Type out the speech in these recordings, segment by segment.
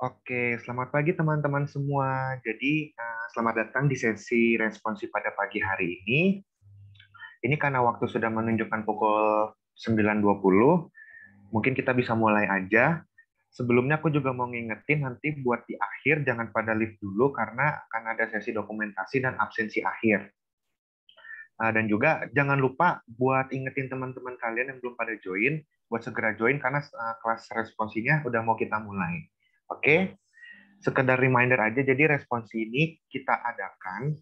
Oke, selamat pagi teman-teman semua. Jadi, selamat datang di sesi responsif pada pagi hari ini. Ini karena waktu sudah menunjukkan pukul 9.20, mungkin kita bisa mulai aja. Sebelumnya aku juga mau ngingetin nanti buat di akhir jangan pada lift dulu karena akan ada sesi dokumentasi dan absensi akhir. Dan juga jangan lupa buat ingetin teman-teman kalian yang belum pada join, buat segera join karena kelas responsinya udah mau kita mulai. Oke? Sekedar reminder aja, jadi responsi ini kita adakan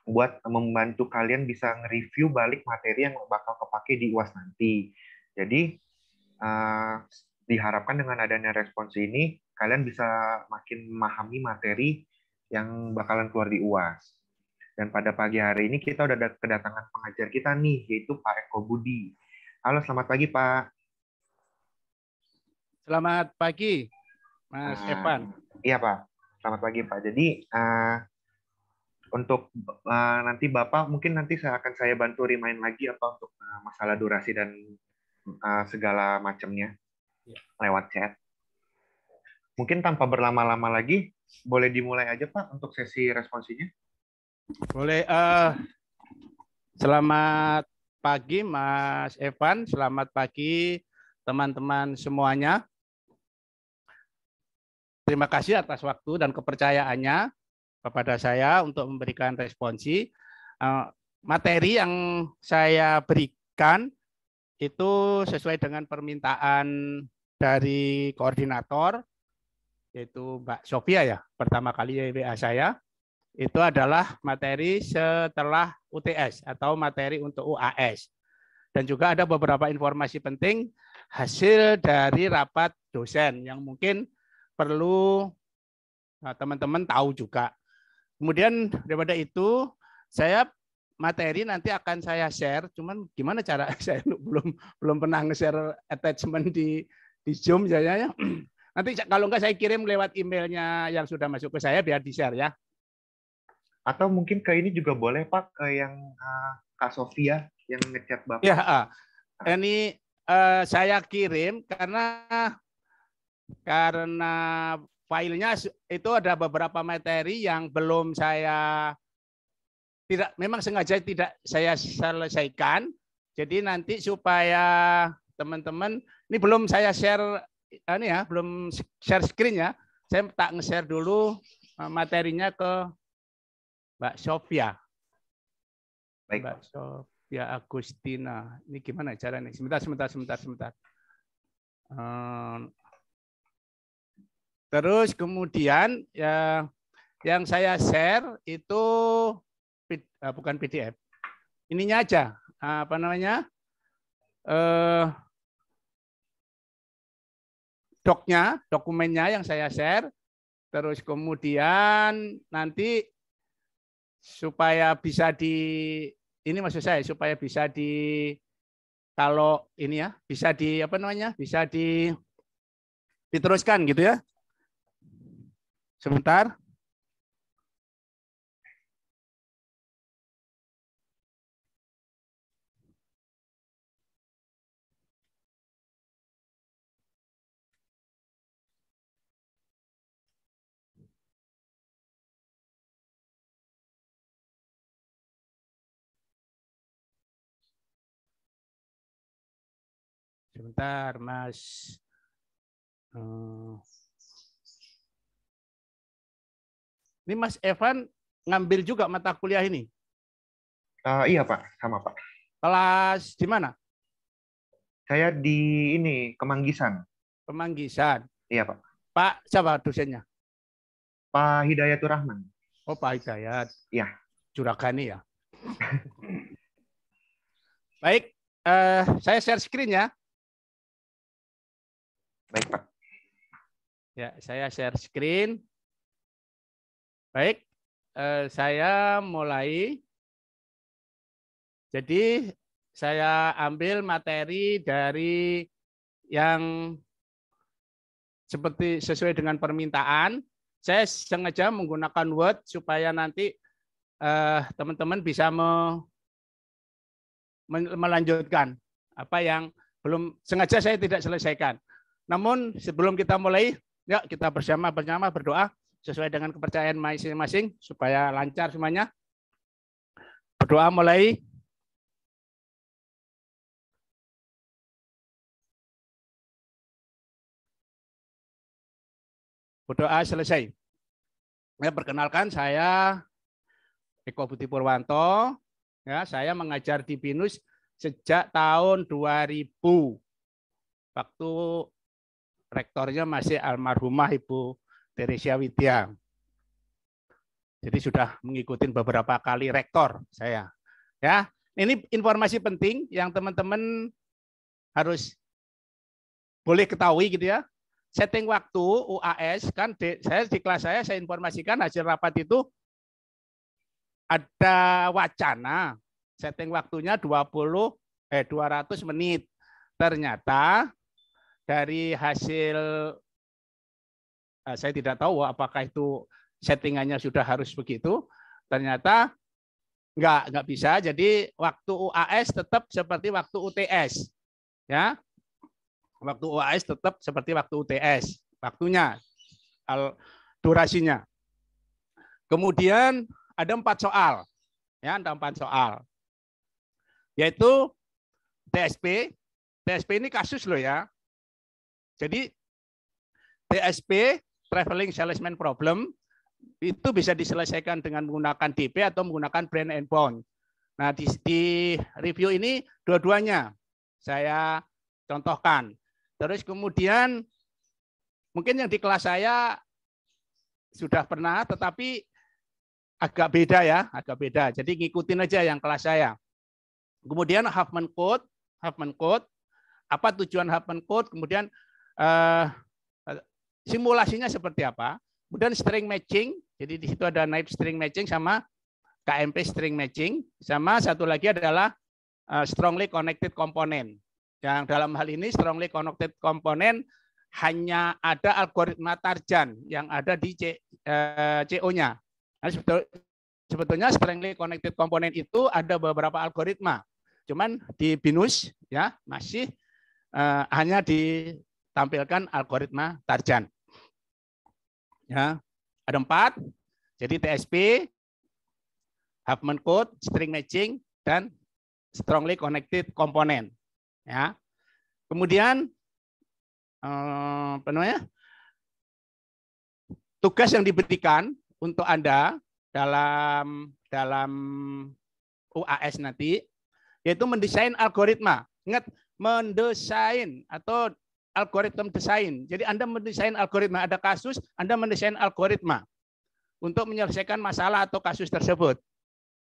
buat membantu kalian bisa nge-review balik materi yang bakal kepake di UAS nanti. Jadi, diharapkan dengan adanya responsi ini, kalian bisa makin memahami materi yang bakalan keluar di UAS. Dan pada pagi hari ini kita udah ada kedatangan pengajar kita nih, yaitu Pak Eko Budi. Halo, selamat pagi Pak. Selamat pagi, Mas Evan. Iya Pak, selamat pagi Pak. Jadi untuk nanti Bapak, mungkin nanti saya bantu remind lagi apa untuk masalah durasi dan segala macamnya lewat chat. Mungkin tanpa berlama-lama lagi, boleh dimulai aja Pak untuk sesi responsinya. Boleh. Selamat pagi, Mas Evan. Selamat pagi, teman-teman semuanya. Terima kasih atas waktu dan kepercayaannya kepada saya untuk memberikan responsi. Materi yang saya berikan itu sesuai dengan permintaan dari koordinator, yaitu Mbak Sofia ya, pertama kali WA saya. Itu adalah materi setelah UTS atau materi untuk UAS. Dan juga ada beberapa informasi penting hasil dari rapat dosen yang mungkin perlu teman-teman tahu juga. Kemudian daripada itu, saya materi nanti akan saya share, cuman gimana cara saya belum pernah nge-share attachment di Zoom saya. Nanti kalau enggak saya kirim lewat emailnya yang sudah masuk ke saya biar di-share ya. Atau mungkin ke ini juga boleh Pak, ke yang Kak Sofia yang ngechat Bapak. Ya, ini saya kirim karena filenya itu ada beberapa materi yang belum saya memang sengaja tidak saya selesaikan. Jadi nanti supaya teman-teman ini belum saya share ini ya, belum share screen ya. Saya tak nge-share dulu materinya ke Mbak Sofia. Baik. Mbak Sofia Agustina. Ini gimana caranya? Sebentar. Terus kemudian ya yang saya share itu bukan PDF. Ininya aja, apa namanya? Dokumennya yang saya share. Terus kemudian nanti supaya bisa ini maksud saya supaya bisa kalau ini ya bisa apa namanya? Bisa diteruskan gitu ya. Sebentar. Sebentar, Mas. Ini Mas Evan ngambil juga mata kuliah ini? Iya Pak, sama Pak. Kelas di mana? Saya di ini, Kemanggisan. Kemanggisan. Iya Pak. Pak siapa dosennya? Pak Hidayatur Rahman. Oh Pak Hidayat. Iya. Juragani ya. Baik, saya share screen ya. Baik Pak. Ya, saya share screen. Baik, saya mulai. Jadi saya ambil materi dari yang seperti sesuai dengan permintaan. Saya sengaja menggunakan Word supaya nanti teman-teman bisa melanjutkan apa yang belum sengaja saya tidak selesaikan. Namun sebelum kita mulai, Yuk kita bersama-sama berdoa sesuai dengan kepercayaan masing-masing supaya lancar semuanya. Berdoa mulai. Berdoa selesai. Ya, perkenalkan saya Eko Budi Purwanto. Ya, saya mengajar di BINUS sejak tahun 2000. Waktu rektornya masih almarhumah Ibu Teresia Widya. Jadi sudah mengikuti beberapa kali rektor saya. Ya, ini informasi penting yang teman-teman harus boleh ketahui gitu ya. Setting waktu UAS kan saya di kelas saya informasikan hasil rapat itu ada wacana setting waktunya 200 menit. Ternyata dari hasil saya tidak tahu apakah itu settingannya sudah harus begitu. Ternyata nggak bisa. Jadi waktu UAS tetap seperti waktu UTS. Ya. Waktu UAS tetap seperti waktu UTS, waktunya, durasinya. Kemudian ada 4 soal, ya ada 4 soal, yaitu TSP. TSP ini kasus loh ya. Jadi TSP (Traveling Salesman Problem) itu bisa diselesaikan dengan menggunakan DP atau menggunakan Brand and Bond. Nah di review ini dua-duanya saya contohkan. Terus kemudian mungkin yang di kelas saya sudah pernah, tetapi agak beda ya, agak beda. Jadi ngikutin aja yang kelas saya. Kemudian Huffman Code, apa tujuan Huffman Code? Kemudian simulasinya seperti apa? Kemudian string matching. Jadi di situ ada naib string matching sama KMP string matching. Sama satu lagi adalah strongly connected component. Yang dalam hal ini strongly connected component hanya ada algoritma Tarjan yang ada di CO-nya. Nah, sebetulnya strongly connected component itu ada beberapa algoritma. Cuman di BINUS ya masih hanya ditampilkan algoritma Tarjan. Ya, ada 4. Jadi TSP, Huffman Code, string matching, dan strongly connected component. Ya. Kemudian tugas yang diberikan untuk Anda dalam UAS nanti yaitu mendesain algoritma. Ingat, mendesain atau algoritma desain. Jadi Anda mendesain algoritma, ada kasus, Anda mendesain algoritma untuk menyelesaikan masalah atau kasus tersebut.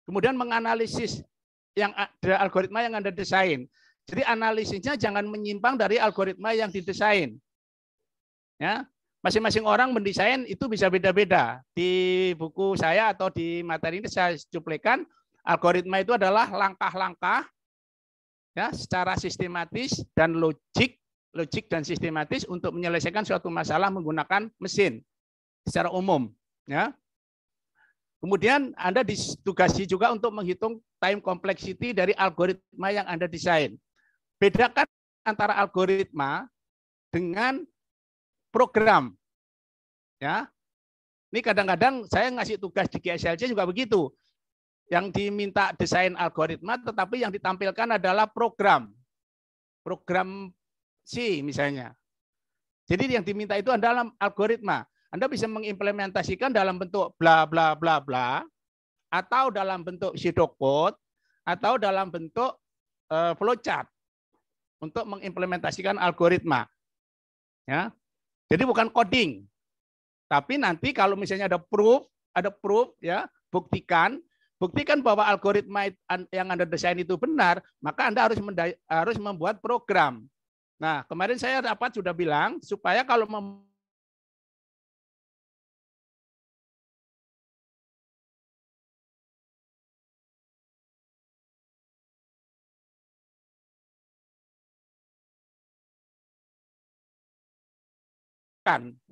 Kemudian menganalisis yang ada algoritma yang Anda desain. Jadi analisisnya jangan menyimpang dari algoritma yang didesain. Ya, masing-masing orang mendesain itu bisa beda-beda. Di buku saya atau di materi ini saya cuplikan, algoritma itu adalah langkah-langkah ya secara sistematis dan logik dan sistematis untuk menyelesaikan suatu masalah menggunakan mesin secara umum. Ya. Kemudian Anda ditugasi juga untuk menghitung time complexity dari algoritma yang Anda desain. Bedakan antara algoritma dengan program. Ya. Ini kadang-kadang saya ngasih tugas di GSLC juga begitu. Yang diminta desain algoritma, tetapi yang ditampilkan adalah program. Program C misalnya. Jadi yang diminta itu adalah algoritma. Anda bisa mengimplementasikan dalam bentuk bla bla bla bla, atau dalam bentuk pseudocode, atau dalam bentuk flowchart untuk mengimplementasikan algoritma. Ya. Jadi bukan coding. Tapi nanti kalau misalnya ada proof ya, buktikan bahwa algoritma yang Anda desain itu benar, maka Anda harus membuat program. Nah, kemarin saya rapat sudah bilang supaya kalau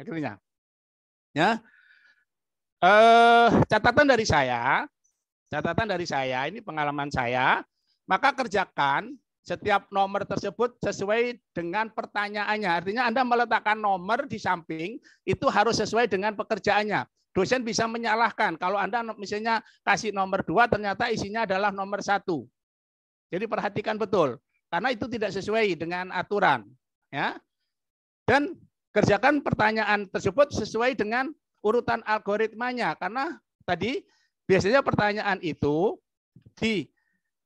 akhirnya. Ya. Catatan dari saya ini pengalaman saya, maka kerjakan setiap nomor tersebut sesuai dengan pertanyaannya. Artinya Anda meletakkan nomor di samping, itu harus sesuai dengan pekerjaannya. Dosen bisa menyalahkan kalau Anda misalnya kasih nomor 2 ternyata isinya adalah nomor 1. Jadi perhatikan betul karena itu tidak sesuai dengan aturan, ya. Dan kerjakan pertanyaan tersebut sesuai dengan urutan algoritmanya karena tadi biasanya pertanyaan itu di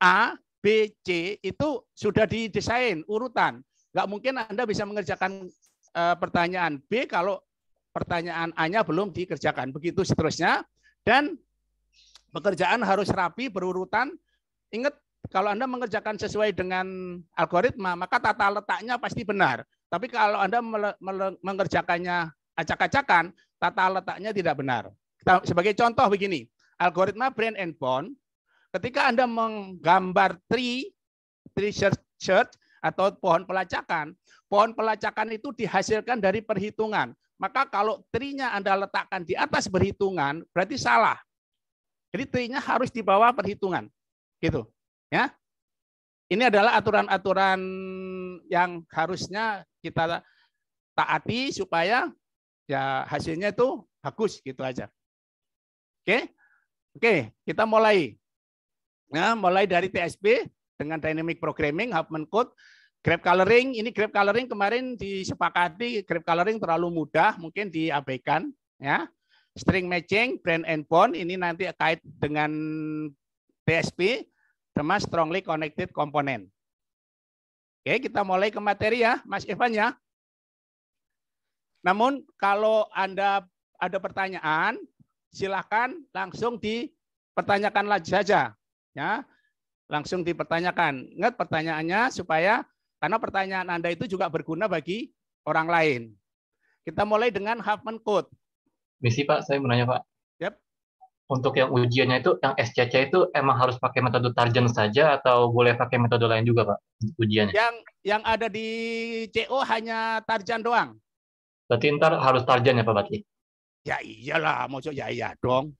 A, B, C itu sudah didesain urutan. Nggak mungkin Anda bisa mengerjakan pertanyaan B kalau pertanyaan A-nya belum dikerjakan. Begitu seterusnya. Dan pekerjaan harus rapi, berurutan. Ingat, kalau Anda mengerjakan sesuai dengan algoritma, maka tata letaknya pasti benar. Tapi kalau Anda mengerjakannya acak-acakan, tata letaknya tidak benar. Sebagai contoh begini, algoritma Brain and Bone, ketika Anda menggambar tree search atau pohon pelacakan itu dihasilkan dari perhitungan. Maka kalau tree-nya Anda letakkan di atas perhitungan, berarti salah. Jadi tree-nya harus di bawah perhitungan. Gitu. Ya. Ini adalah aturan-aturan yang harusnya kita taati supaya ya hasilnya itu bagus gitu aja. Oke? Oke, kita mulai. Nah, mulai dari TSP dengan dynamic programming, Huffman code, graph coloring. Ini graph coloring kemarin disepakati graph coloring terlalu mudah, mungkin diabaikan. Ya, string matching, Brain and Bone ini nanti kait dengan TSP sama strongly connected component. Oke, kita mulai ke materi ya, Mas Evan ya. Namun kalau Anda ada pertanyaan, silakan langsung dipertanyakan saja. Ya, langsung dipertanyakan. Ingat pertanyaannya supaya karena pertanyaan Anda itu juga berguna bagi orang lain. Kita mulai dengan Huffman code. Misi Pak, saya mau nanya Pak. Yep. Untuk yang ujiannya itu, yang SCC itu emang harus pakai metode Tarjan saja atau boleh pakai metode lain juga Pak ujiannya? Yang ada di CO hanya Tarjan doang. Berarti ntar harus Tarjan ya Pak berarti? Ya iyalah, maksud ya iya dong.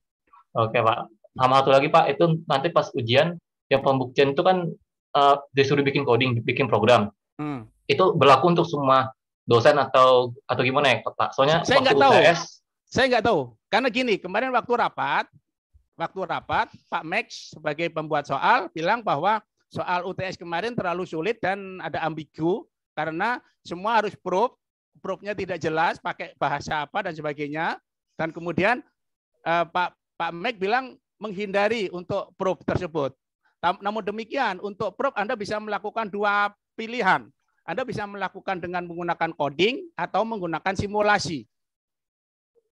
Oke Pak. Sama satu lagi Pak, itu nanti pas ujian, yang pembuktian itu kan disuruh bikin coding, bikin program. Itu berlaku untuk semua dosen atau gimana ya Pak? Soalnya saya nggak tahu. UTS, saya nggak tahu. Karena gini, kemarin waktu rapat, Pak Max sebagai pembuat soal bilang bahwa soal UTS kemarin terlalu sulit dan ada ambigu karena semua harus proof-nya tidak jelas, pakai bahasa apa dan sebagainya. Dan kemudian Pak Max bilang menghindari untuk proof tersebut. Namun demikian, untuk proof Anda bisa melakukan 2 pilihan. Anda bisa melakukan dengan menggunakan coding atau menggunakan simulasi.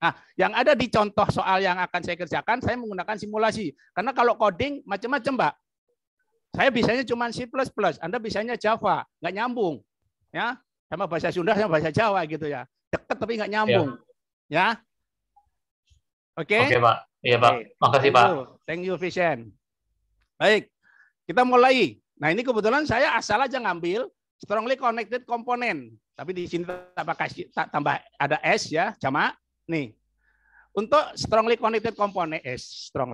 Nah, yang ada di contoh soal yang akan saya kerjakan, saya menggunakan simulasi. Karena kalau coding macam-macam, Mbak. Saya bisanya cuma C++, Anda bisanya Java, nggak nyambung. Ya, sama bahasa Sunda sama bahasa Jawa gitu ya. Dekat tapi nggak nyambung. Ya. Oke. Oke, Pak. Iya, Pak. Makasih, Pak. Thank you, Vincent. Baik. Kita mulai. Nah, ini kebetulan saya asal aja ngambil strongly connected component. Tapi di sini tak tambah ada S ya, jamak. Nih. Untuk strongly connected component,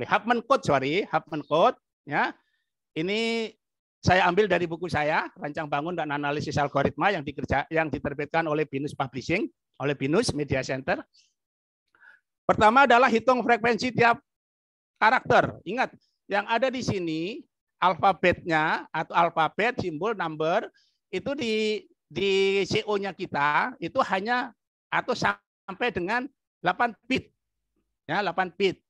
Huffman code ya. Ini saya ambil dari buku saya, Rancang Bangun dan Analisis Algoritma yang diterbitkan oleh Binus Publishing, oleh Binus Media Center. Pertama adalah hitung frekuensi tiap karakter. Ingat, yang ada di sini alfabetnya atau alfabet, simbol, number itu di CO-nya kita itu hanya atau sampai dengan 8 bit. Ya, 8 bit.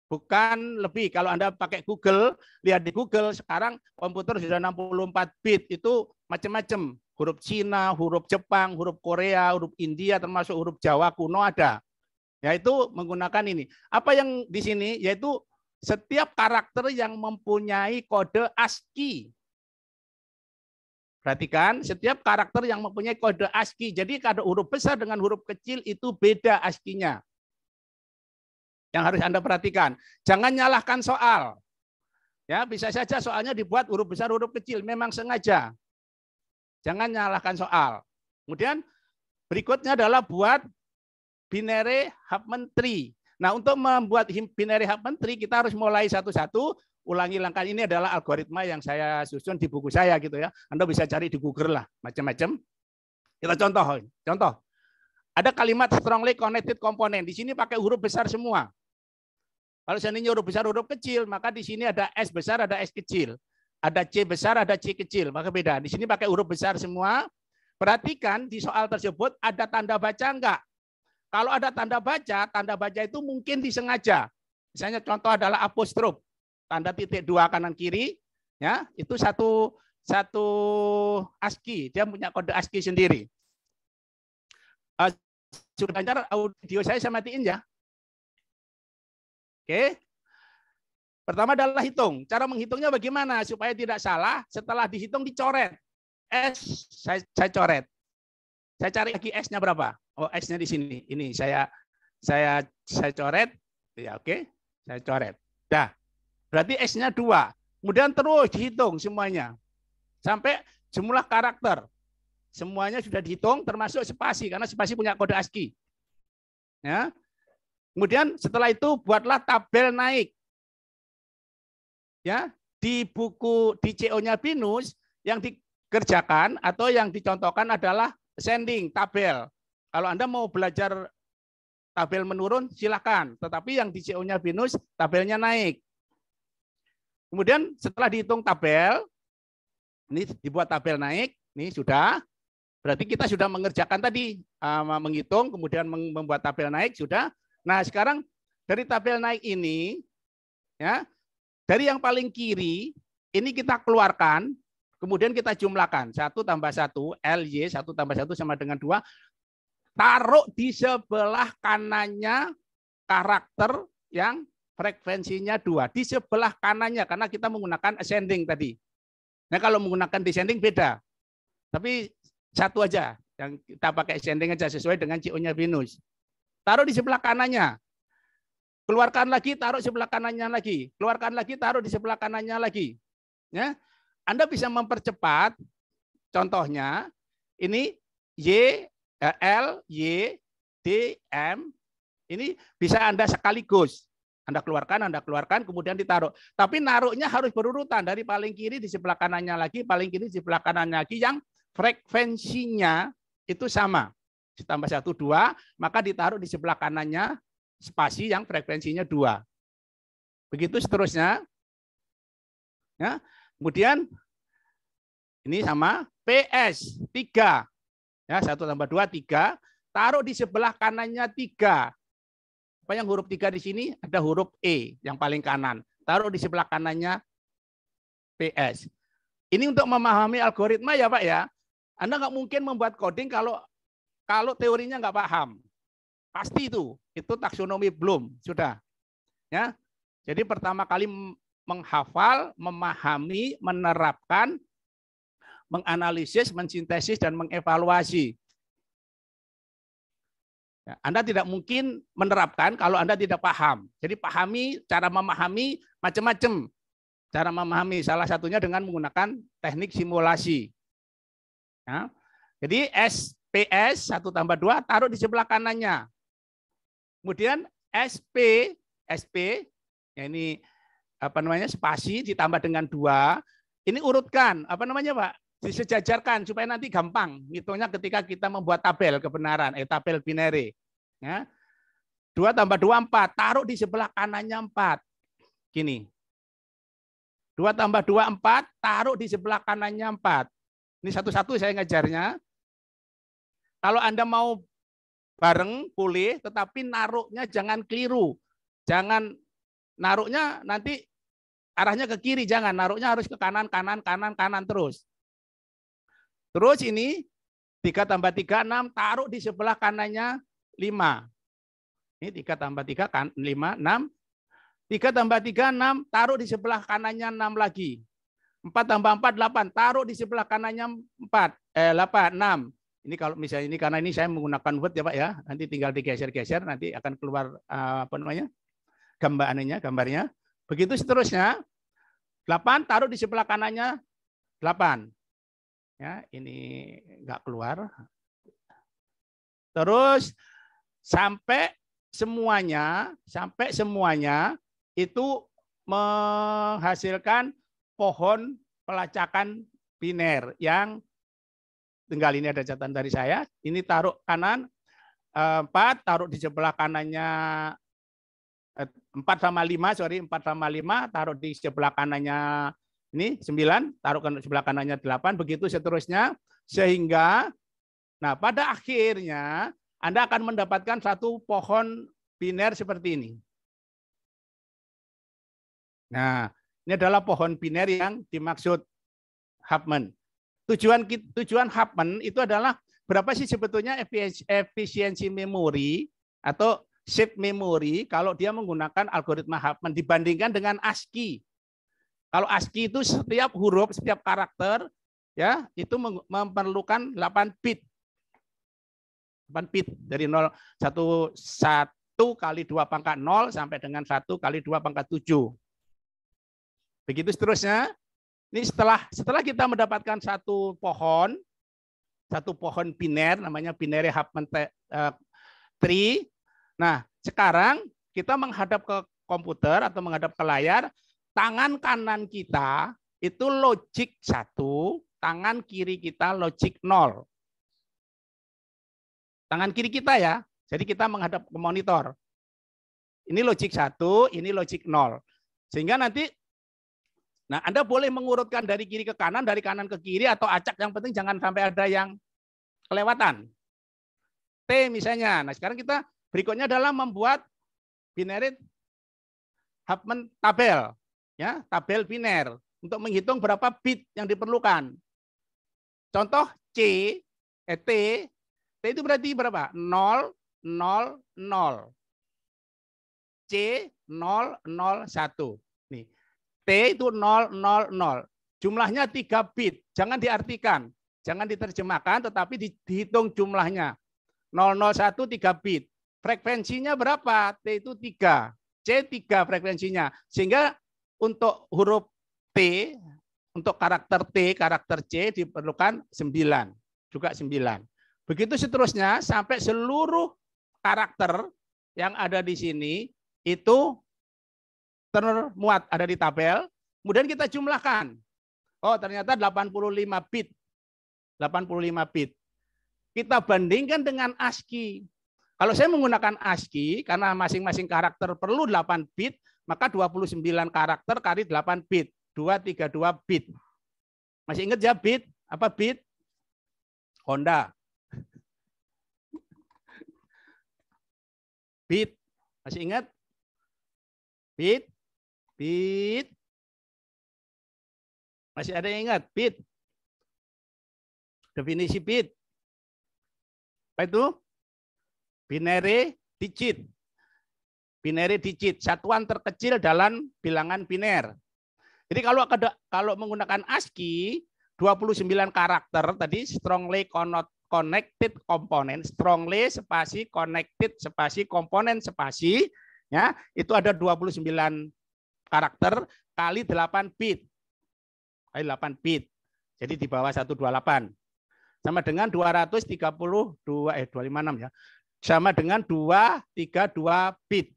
Bukan lebih. Kalau Anda pakai Google, lihat di Google sekarang komputer sudah 64 bit. Itu macam-macam. Huruf Cina, huruf Jepang, huruf Korea, huruf India, termasuk huruf Jawa kuno ada. Yaitu menggunakan ini. Apa yang di sini? Yaitu setiap karakter yang mempunyai kode ASCII. Perhatikan, setiap karakter yang mempunyai kode ASCII. Jadi kode huruf besar dengan huruf kecil itu beda ASCII-nya. Yang harus Anda perhatikan. Jangan nyalahkan soal. Ya, bisa saja soalnya dibuat huruf besar, huruf kecil. Memang sengaja. Jangan nyalahkan soal. Kemudian berikutnya adalah buat binary Huffman tree. Nah, untuk membuat binary Huffman tree kita harus mulai satu-satu. ulangi langkah ini adalah algoritma yang saya susun di buku saya gitu ya. Anda bisa cari di Google lah, macam-macam. Kita contoh. Ada kalimat strongly connected component. Di sini pakai huruf besar semua. Kalau seandainya huruf besar, huruf kecil, maka di sini ada S besar, ada S kecil. Ada C besar, ada C kecil. Maka beda. Di sini pakai huruf besar semua. Perhatikan di soal tersebut ada tanda baca enggak? Kalau ada tanda baca itu mungkin disengaja. Misalnya contoh adalah apostrof, tanda titik 2 kanan kiri, ya itu satu ASCII, dia punya kode ASCII sendiri. Sudah lancar audio saya matiin ya. Oke. Pertama adalah hitung. Cara menghitungnya bagaimana supaya tidak salah? Setelah dihitung dicoret. S saya coret. Saya cari lagi S-nya berapa? Oh, S-nya di sini. Ini saya coret. Ya, oke. Saya coret. Dah. Berarti S-nya 2. Kemudian terus dihitung semuanya. Sampai jumlah karakter. Semuanya sudah dihitung termasuk spasi karena spasi punya kode ASCII. Ya. Kemudian setelah itu buatlah tabel naik. Ya, di buku di CO-nya BINUS yang dikerjakan atau yang dicontohkan adalah ascending tabel. Kalau Anda mau belajar tabel menurun silakan, tetapi yang di CO-nya BINUS tabelnya naik. Kemudian setelah dihitung tabel, ini dibuat tabel naik, ini sudah. Berarti kita sudah mengerjakan tadi, menghitung, kemudian membuat tabel naik sudah. Nah, sekarang dari tabel naik ini ya, dari yang paling kiri, ini kita keluarkan, kemudian kita jumlahkan. 1 tambah 1, LY, 1 tambah 1 sama dengan 2. Taruh di sebelah kanannya karakter yang frekuensinya 2. Di sebelah kanannya, karena kita menggunakan ascending tadi. Nah, kalau menggunakan descending beda. Tapi satu aja, yang kita pakai ascending aja sesuai dengan CO-nya BINUS. Taruh di sebelah kanannya. Keluarkan lagi, taruh sebelah kanannya lagi. Keluarkan lagi, taruh di sebelah kanannya lagi. Ya, Anda bisa mempercepat. Contohnya, ini Y, L, Y, D, M. Ini bisa Anda sekaligus. Anda keluarkan, kemudian ditaruh. Tapi naruhnya harus berurutan. Dari paling kiri di sebelah kanannya lagi, paling kiri di sebelah kanannya lagi, yang frekuensinya itu sama. Ditambah 1, 2, maka ditaruh di sebelah kanannya spasi yang frekuensinya 2. Begitu seterusnya. Ya. Kemudian ini sama PS 3. Ya, 1 tambah 2, 3. Taruh di sebelah kanannya 3. Apa yang huruf 3 di sini? Ada huruf E yang paling kanan. Taruh di sebelah kanannya PS. Ini untuk memahami algoritma ya Pak ya. Anda nggak mungkin membuat coding kalau teorinya nggak paham. Pasti itu taksonomi Bloom sudah. Ya. Jadi pertama kali menghafal, memahami, menerapkan, menganalisis, mensintesis dan mengevaluasi. Ya, Anda tidak mungkin menerapkan kalau Anda tidak paham. Jadi pahami, cara memahami macam-macam. Cara memahami salah satunya dengan menggunakan teknik simulasi. Ya. Jadi SPS 1 tambah 2 taruh di sebelah kanannya. Kemudian SP ya ini apa namanya spasi ditambah dengan 2. Ini urutkan apa namanya Pak? Disejajarkan supaya nanti gampang ngitungnya ketika kita membuat tabel kebenaran, tabel binary. Ya. 2 tambah 2 4, taruh di sebelah kanannya 4. Gini. 2 tambah 2 4, taruh di sebelah kanannya 4. Ini satu-satu saya ngajarnya. Kalau Anda mau bareng boleh, tetapi naruhnya jangan keliru. Jangan naruhnya nanti arahnya ke kiri, jangan. Naruhnya harus ke kanan, kanan, kanan, kanan terus. Terus ini 3 tambah 3, 6, taruh di sebelah kanannya 5. Ini 3 tambah 3, 5, 6. 3 tambah 3, 6, taruh di sebelah kanannya 6 lagi. 4 tambah 4, 8, taruh di sebelah kanannya 8, 6. Ini kalau misalnya ini karena ini saya menggunakan Word ya Pak ya, nanti tinggal digeser-geser nanti akan keluar apa namanya gambarnya. Begitu seterusnya 8 taruh di sebelah kanannya 8. Ya ini nggak keluar. Terus sampai semuanya itu menghasilkan pohon pelacakan biner yang tinggal ini ada catatan dari saya. Ini taruh kanan 4, taruh di sebelah kanannya 4 sama 5, sorry 4 sama 5, taruh di sebelah kanannya ini 9, taruh ke sebelah kanannya 8, begitu seterusnya. Sehingga, nah pada akhirnya Anda akan mendapatkan satu pohon biner seperti ini. Nah, ini adalah pohon biner yang dimaksud Huffman. Tujuan Huffman itu adalah berapa sih sebetulnya efisiensi memori atau shape memory kalau dia menggunakan algoritma Huffman dibandingkan dengan ASCII. Kalau ASCII itu setiap huruf, setiap karakter ya itu memerlukan 8 bit. 8 bit dari 1 kali 2 pangkat 0 sampai dengan 1 kali 2 pangkat 7. Begitu seterusnya. Ini setelah kita mendapatkan satu pohon biner, namanya binary Huffman tree. Nah, sekarang kita menghadap ke komputer atau menghadap ke layar, tangan kanan kita itu logic 1, tangan kiri kita logic 0. Tangan kiri kita ya, jadi kita menghadap ke monitor. Ini logic 1, ini logic 0. Sehingga nanti nah, Anda boleh mengurutkan dari kiri ke kanan, dari kanan ke kiri, atau acak. Yang penting jangan sampai ada yang kelewatan. T misalnya. Nah, sekarang kita berikutnya adalah membuat binary Huffman tabel. Ya, tabel biner. Untuk menghitung berapa bit yang diperlukan. Contoh T itu berarti berapa? 0, 0, 0. C, 0, 0, 1. Nih. T itu 0, 0, 0. Jumlahnya 3 bit. Jangan diartikan. Jangan diterjemahkan, tetapi dihitung jumlahnya. 001 3 bit. Frekuensinya berapa? T itu 3. C 3 frekuensinya. Sehingga untuk huruf T, untuk karakter T, karakter C diperlukan 9. Juga 9. Begitu seterusnya sampai seluruh karakter yang ada di sini itu termuat ada di tabel, kemudian kita jumlahkan. Oh, ternyata 85 bit. 85 bit. Kita bandingkan dengan ASCII. Kalau saya menggunakan ASCII, karena masing-masing karakter perlu 8 bit, maka 29 karakter kali 8 bit. 232 bit. Masih ingat ya bit? Apa bit? Honda. Bit. Masih ingat? Bit. Bit. Masih ada yang ingat? Bit. Definisi bit. Apa itu? Binary digit. Binary digit. Satuan terkecil dalam bilangan biner. Jadi kalau menggunakan ASCII, 29 karakter tadi strongly connected component. Strongly spasi connected spasi komponen spasi. Ya, itu ada 29 karakter kali 8 bit. Kali 8 bit. Jadi di bawah 128. Sama dengan 256 ya. Sama dengan 232 bit.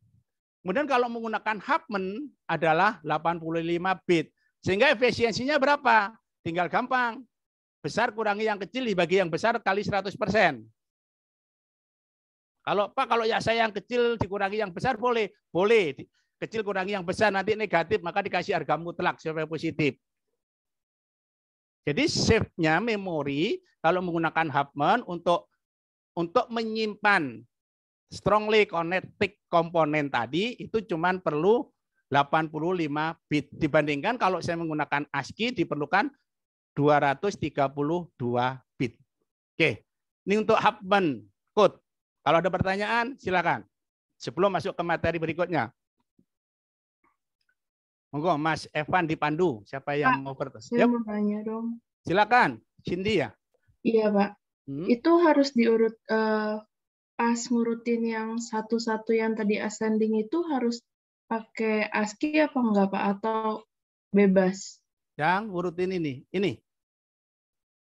Kemudian kalau menggunakan Huffman adalah 85 bit. Sehingga efisiensinya berapa? Tinggal gampang. Besar kurangi yang kecil dibagi yang besar kali 100%. Kalau Pak, kalau ya saya yang kecil dikurangi yang besar boleh. Boleh. Kecil kurangi yang besar nanti negatif, maka dikasih harga mutlak supaya positif. Jadi save-nya memori kalau menggunakan Huffman untuk menyimpan strongly connected komponen tadi itu cuman perlu 85 bit. Dibandingkan kalau saya menggunakan ASCII diperlukan 232 bit. Oke, ini untuk Huffman code. Kalau ada pertanyaan, silakan. Sebelum masuk ke materi berikutnya. Monggo, Mas Evan dipandu. Siapa yang mau bertanya? Saya mau tanya dong. Silakan, Cindy ya. Iya Pak. Itu harus diurut pas ngurutin yang satu-satu yang tadi ascending itu harus pakai ASCII apa enggak Pak? Atau bebas? Yang urutin ini. Ini.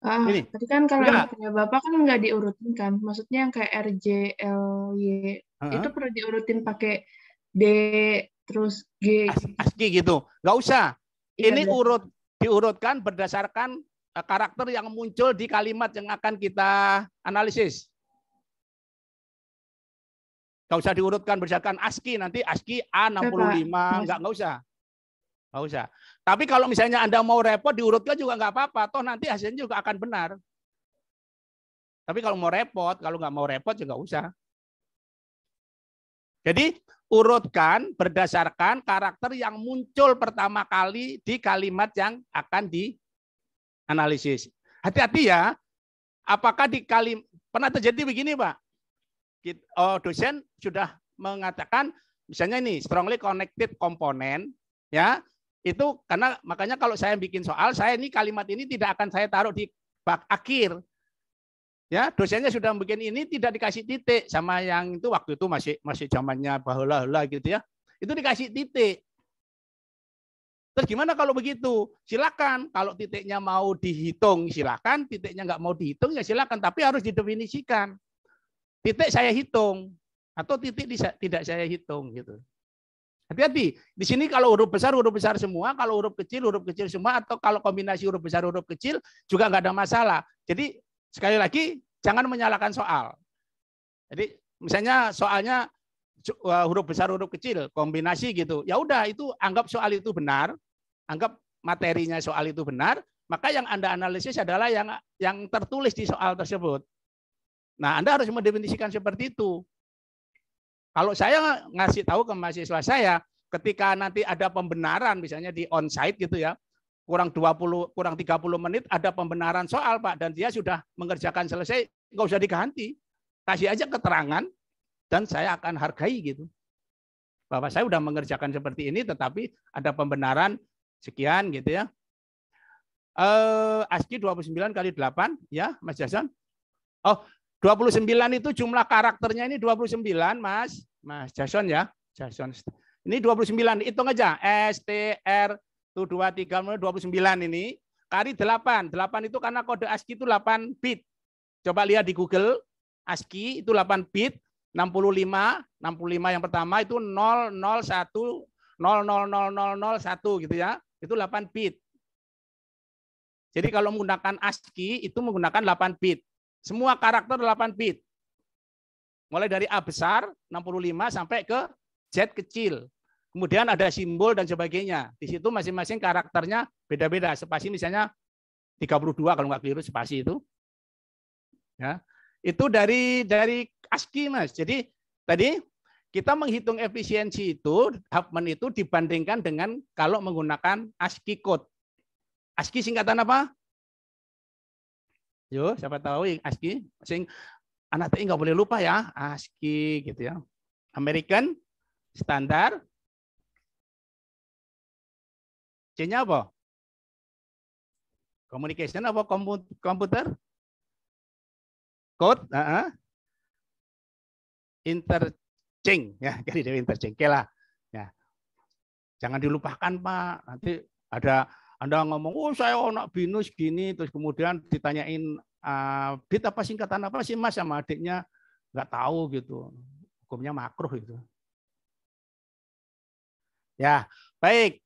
Tapi kan kalau yang punya Bapak kan nggak diurutin kan. Maksudnya yang kayak RJ, LY, itu perlu diurutin pakai D terus G. ASCII gitu. Nggak usah. Iya, Ini diurutkan berdasarkan karakter yang muncul di kalimat yang akan kita analisis. Nggak usah diurutkan berdasarkan ASCII, nanti ASCII A65, nggak usah. Nggak usah. Tapi kalau misalnya Anda mau repot, diurutkan juga nggak apa-apa, toh nanti hasilnya juga akan benar. Tapi kalau mau repot, kalau nggak mau repot juga nggak usah. Jadi urutkan berdasarkan karakter yang muncul pertama kali di kalimat yang akan dianalisis. Hati-hati ya, apakah di kalimat, pernah terjadi begini Pak, dosen sudah mengatakan, misalnya ini strongly connected component, ya itu karena makanya kalau saya bikin soal, saya ini kalimat ini tidak akan saya taruh di bak akhir. Ya, dosennya sudah bikin ini tidak dikasih titik sama yang itu waktu itu masih zamannya baheula-heula gitu ya. Itu dikasih titik. Terus gimana kalau begitu? Silakan, kalau titiknya mau dihitung silakan, titiknya nggak mau dihitung ya silakan, tapi harus didefinisikan. Titik saya hitung atau titik tidak saya hitung gitu. Hati-hati. Di sini kalau huruf besar semua, kalau huruf kecil semua, atau kalau kombinasi huruf besar huruf kecil juga nggak ada masalah. Jadi sekali lagi jangan menyalahkan soal. Jadi misalnya soalnya huruf besar huruf kecil kombinasi gitu. Ya udah itu anggap soal itu benar, anggap materinya soal itu benar, maka yang Anda analisis adalah yang tertulis di soal tersebut. Nah, Anda harus mendefinisikan seperti itu. Kalau saya ngasih tahu ke mahasiswa saya, ketika nanti ada pembenaran, misalnya di onsite gitu ya, kurang 30 menit ada pembenaran soal Pak, dan dia sudah mengerjakan selesai, nggak usah diganti. Kasih aja keterangan, dan saya akan hargai gitu. Bahwa saya sudah mengerjakan seperti ini, tetapi ada pembenaran sekian gitu ya. ASCII 29 kali 8, ya Mas Jason? Oh, 29 itu jumlah karakternya ini 29, Mas Jason ya. Jason. Ini 29, hitung aja. STR 1, 2, 3, 29 ini. Kali 8. 8 itu karena kode ASCII itu 8 bit. Coba lihat di Google. ASCII itu 8 bit. 65 yang pertama itu 001 00001 gitu ya. Itu 8 bit. Jadi kalau menggunakan ASCII itu menggunakan 8 bit. Semua karakter 8 bit. Mulai dari A besar 65 sampai ke Z kecil. Kemudian ada simbol dan sebagainya. Di situ masing-masing karakternya beda-beda. Spasi misalnya 32 kalau nggak keliru spasi itu. Ya. Itu dari ASCII Mas. Jadi tadi kita menghitung efisiensi itu, Huffman itu dibandingkan dengan kalau menggunakan ASCII code. ASCII singkatan apa? Yo, siapa tahu ASCII? Anak TI nggak boleh lupa ya, ASCII gitu ya. American Standard. C-nya apa? Communication apa komputer? Code, interchange ya, jadi dari interchange. Oke lah. Ya. Jangan dilupakan Pak. Nanti ada Anda ngomong, oh saya anak binus gini, terus kemudian ditanyain bit apa singkatan apa sih Mas sama adiknya nggak tahu gitu. Hukumnya makruh itu. Ya, baik.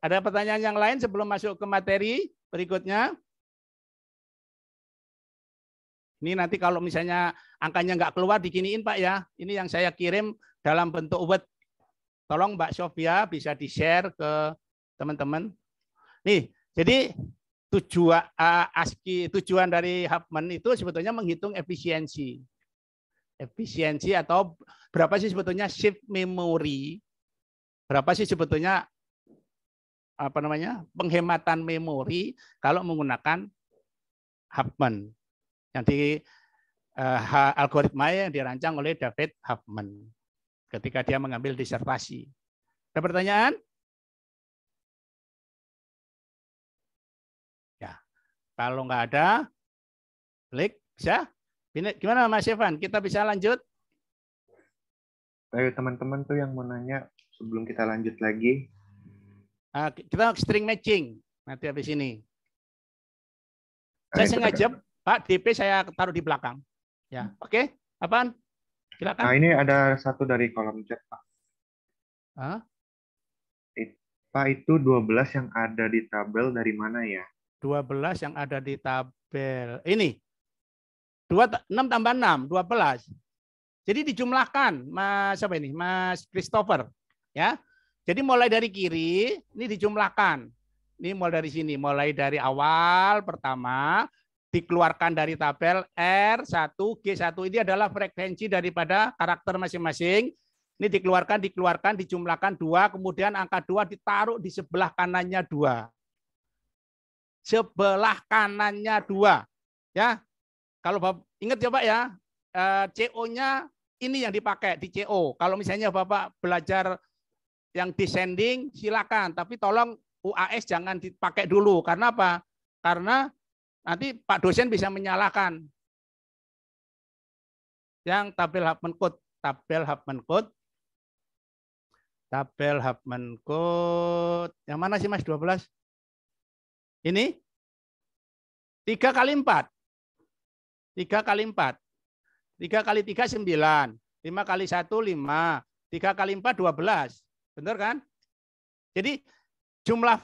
Ada pertanyaan yang lain sebelum masuk ke materi berikutnya? Ini nanti kalau misalnya angkanya nggak keluar diginiin Pak ya. Ini yang saya kirim dalam bentuk Word. Tolong Mbak Sofia bisa di-share ke teman-teman. Nih, jadi tujuan dari Huffman itu sebetulnya menghitung efisiensi. Efisiensi atau berapa sih sebetulnya shift memory? Berapa sih sebetulnya penghematan memori kalau menggunakan Huffman? Yang di algoritma yang dirancang oleh David Huffman ketika dia mengambil disertasi. Ada pertanyaan? Ya, kalau nggak ada, klik bisa. Gimana Mas Evan? Kita bisa lanjut? Ayo teman-teman tuh yang mau nanya sebelum kita lanjut lagi. Kita string matching nanti habis ini. Saya sengaja Pak DP saya taruh di belakang. Ya, oke. Apaan? Silakan. Nah, ini ada satu dari kolom chat, Pak. Pak, itu 12 yang ada di tabel dari mana ya? 12 yang ada di tabel. Ini. 6 tambah 6, 12. Jadi dijumlahkan, Mas apa ini? Mas Christopher. Ya. Jadi mulai dari kiri, ini dijumlahkan. Ini mulai dari sini, mulai dari awal pertama, dikeluarkan dari tabel R1, G1. Ini adalah frekuensi daripada karakter masing-masing. Ini dikeluarkan, dijumlahkan 2, kemudian angka 2 ditaruh di sebelah kanannya 2. Sebelah kanannya 2. Ya. Kalau Bapak ingat ya Pak ya, CO-nya ini yang dipakai di CO. Kalau misalnya Bapak belajar yang descending, silakan. Tapi tolong UAS jangan dipakai dulu. Karena apa? Karena nanti Pak dosen bisa menyalahkan. Yang tabel Huffman Code. Tabel Huffman Code. Yang mana sih Mas 12? Ini 3 kali 4. 3 kali 4. 3 kali 3 9. 5 kali 1 5. 3 kali 4 12. Benar kan? Jadi jumlah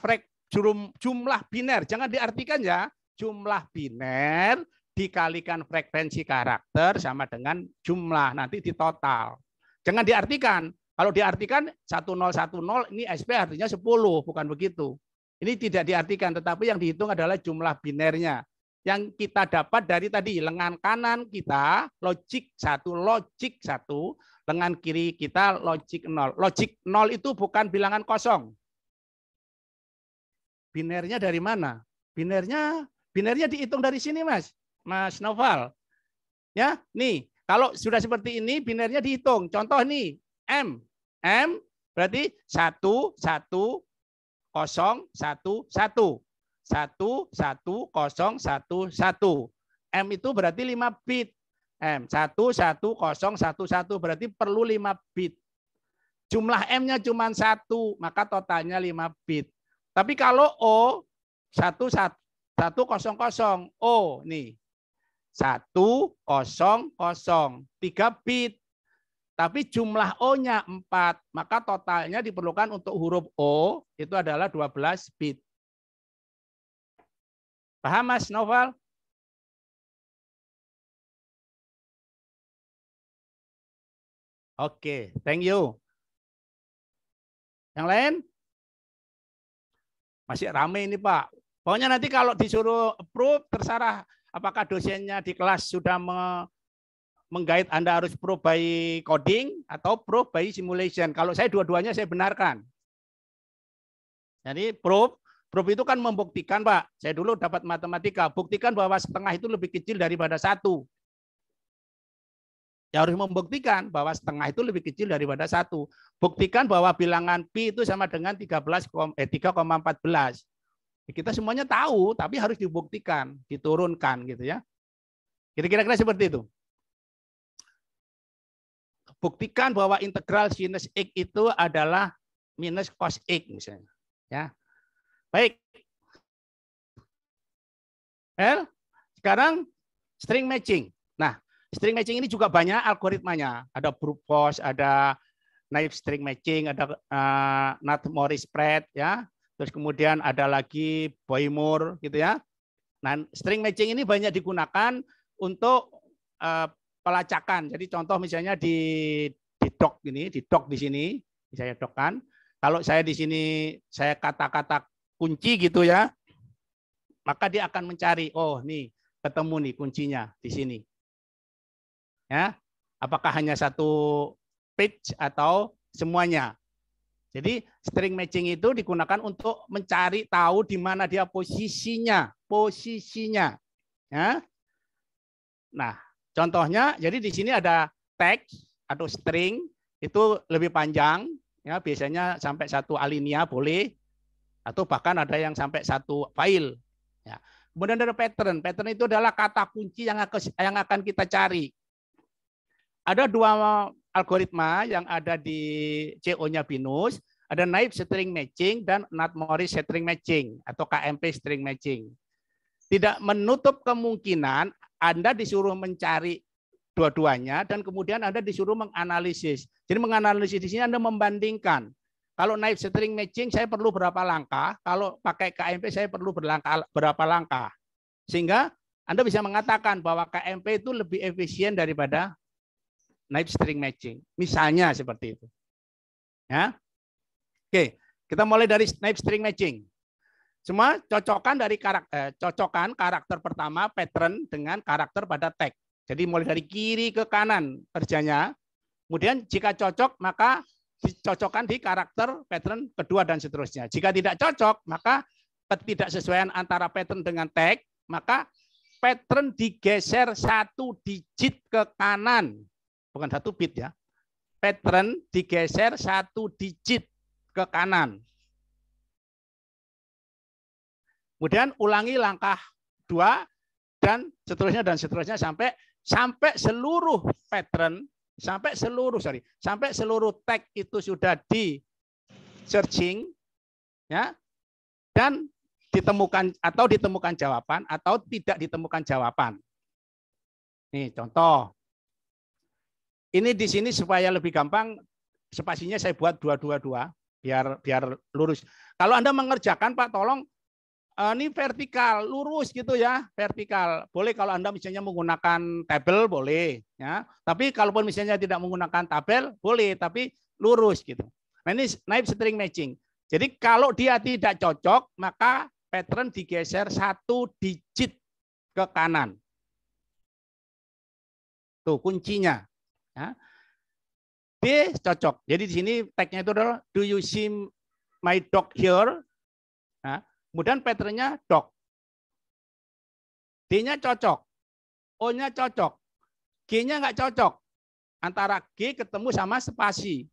biner jangan diartikan ya. Jumlah biner dikalikan frekuensi karakter sama dengan jumlah, nanti ditotal. Jangan diartikan. Kalau diartikan 1010 ini SP artinya 10, bukan begitu. Ini tidak diartikan, tetapi yang dihitung adalah jumlah binernya. Yang kita dapat dari tadi, lengan kanan kita logik 1, lengan kiri kita logik 0. Logik 0 itu bukan bilangan kosong. Binernya dari mana? Binernya dihitung dari sini, Mas Noval. Ya, nih, kalau sudah seperti ini binernya dihitung. Contoh nih, M berarti 1 1 0 1 1 1 1 1 0 1 1. M itu berarti 5 bit. M 1 1 0 1 1 berarti perlu 5 bit. Jumlah M-nya cuma 1, maka totalnya 5 bit. Tapi kalau O 1 0 0 O nih 1 0 0 3 bit. Tapi jumlah O-nya 4, maka totalnya diperlukan untuk huruf O itu adalah 12 bit. Paham Mas Noval? Oke, thank you. Yang lain? Masih rame ini Pak. Pokoknya nanti kalau disuruh approve, terserah apakah dosennya di kelas sudah menggait Anda harus proof by coding atau proof by simulation. Kalau saya dua-duanya saya benarkan. Jadi proof itu kan membuktikan Pak. Saya dulu dapat matematika, buktikan bahwa setengah itu lebih kecil daripada 1. Ya harus membuktikan bahwa setengah itu lebih kecil daripada 1. Buktikan bahwa bilangan pi itu sama dengan 3,14. Kita semuanya tahu, tapi harus dibuktikan, diturunkan gitu ya. Kira-kira seperti itu. Buktikan bahwa integral sinus X itu adalah minus cos X misalnya. Ya. Baik. Sekarang string matching. Nah, string matching ini juga banyak algoritmanya. Ada brute force, ada naive string matching, ada Nath-Morris spread ya. Terus kemudian ada lagi Boy-Moore gitu ya. Nah, string matching ini banyak digunakan untuk pelacakan. Jadi contoh misalnya di doc ini, di doc di sini, saya dockan. Kalau saya di sini saya kata-kata kunci gitu ya, maka dia akan mencari, oh nih ketemu nih kuncinya di sini. Ya, apakah hanya satu page atau semuanya? Jadi string matching itu digunakan untuk mencari tahu di mana dia posisinya. Ya. Nah, contohnya, jadi di sini ada teks atau string itu lebih panjang, ya biasanya sampai 1 alinea boleh, atau bahkan ada yang sampai 1 file. Ya. Kemudian ada pattern. Pattern itu adalah kata kunci yang akan kita cari. Ada 2 algoritma yang ada di CO-nya Binus, ada naive string matching dan Nath-Morris string matching atau KMP string matching. Tidak menutup kemungkinan Anda disuruh mencari dua-duanya dan kemudian Anda disuruh menganalisis. Jadi menganalisis di sini Anda membandingkan Kalau naib string matching saya perlu berapa langkah, kalau pakai KMP saya perlu berapa langkah. Sehingga Anda bisa mengatakan bahwa KMP itu lebih efisien daripada naib string matching. Misalnya seperti itu. Ya. Oke, kita mulai dari naib string matching. Semua cocokkan dari karakter pertama pattern dengan karakter pada tag. Jadi mulai dari kiri ke kanan kerjanya. Kemudian jika cocok maka dicocokkan di karakter pattern kedua dan seterusnya. Jika tidak cocok maka ketidaksesuaian antara pattern dengan tag, maka pattern digeser 1 digit ke kanan. Bukan 1 bit ya. Pattern digeser 1 digit ke kanan. Kemudian ulangi langkah 2 dan seterusnya sampai seluruh pattern, sampai seluruh tag itu sudah di searching ya, dan ditemukan jawaban atau tidak ditemukan jawaban. Nih contoh. Ini di sini supaya lebih gampang spasinya saya buat 222 biar lurus. Kalau Anda mengerjakan Pak tolong ini vertikal, lurus gitu ya, vertikal. Boleh kalau Anda misalnya menggunakan tabel, boleh. Ya. Tapi kalaupun misalnya tidak menggunakan tabel, boleh, tapi lurus gitu. Nah ini naib string matching. Jadi kalau dia tidak cocok, maka pattern digeser 1 digit ke kanan. Tuh kuncinya. Ya. D cocok. Jadi di sini tagnya itu adalah do you see my dog here? Nah, kemudian patternnya dog. D-nya cocok. O-nya cocok. G-nya nggak cocok. Antara G ketemu sama spasi.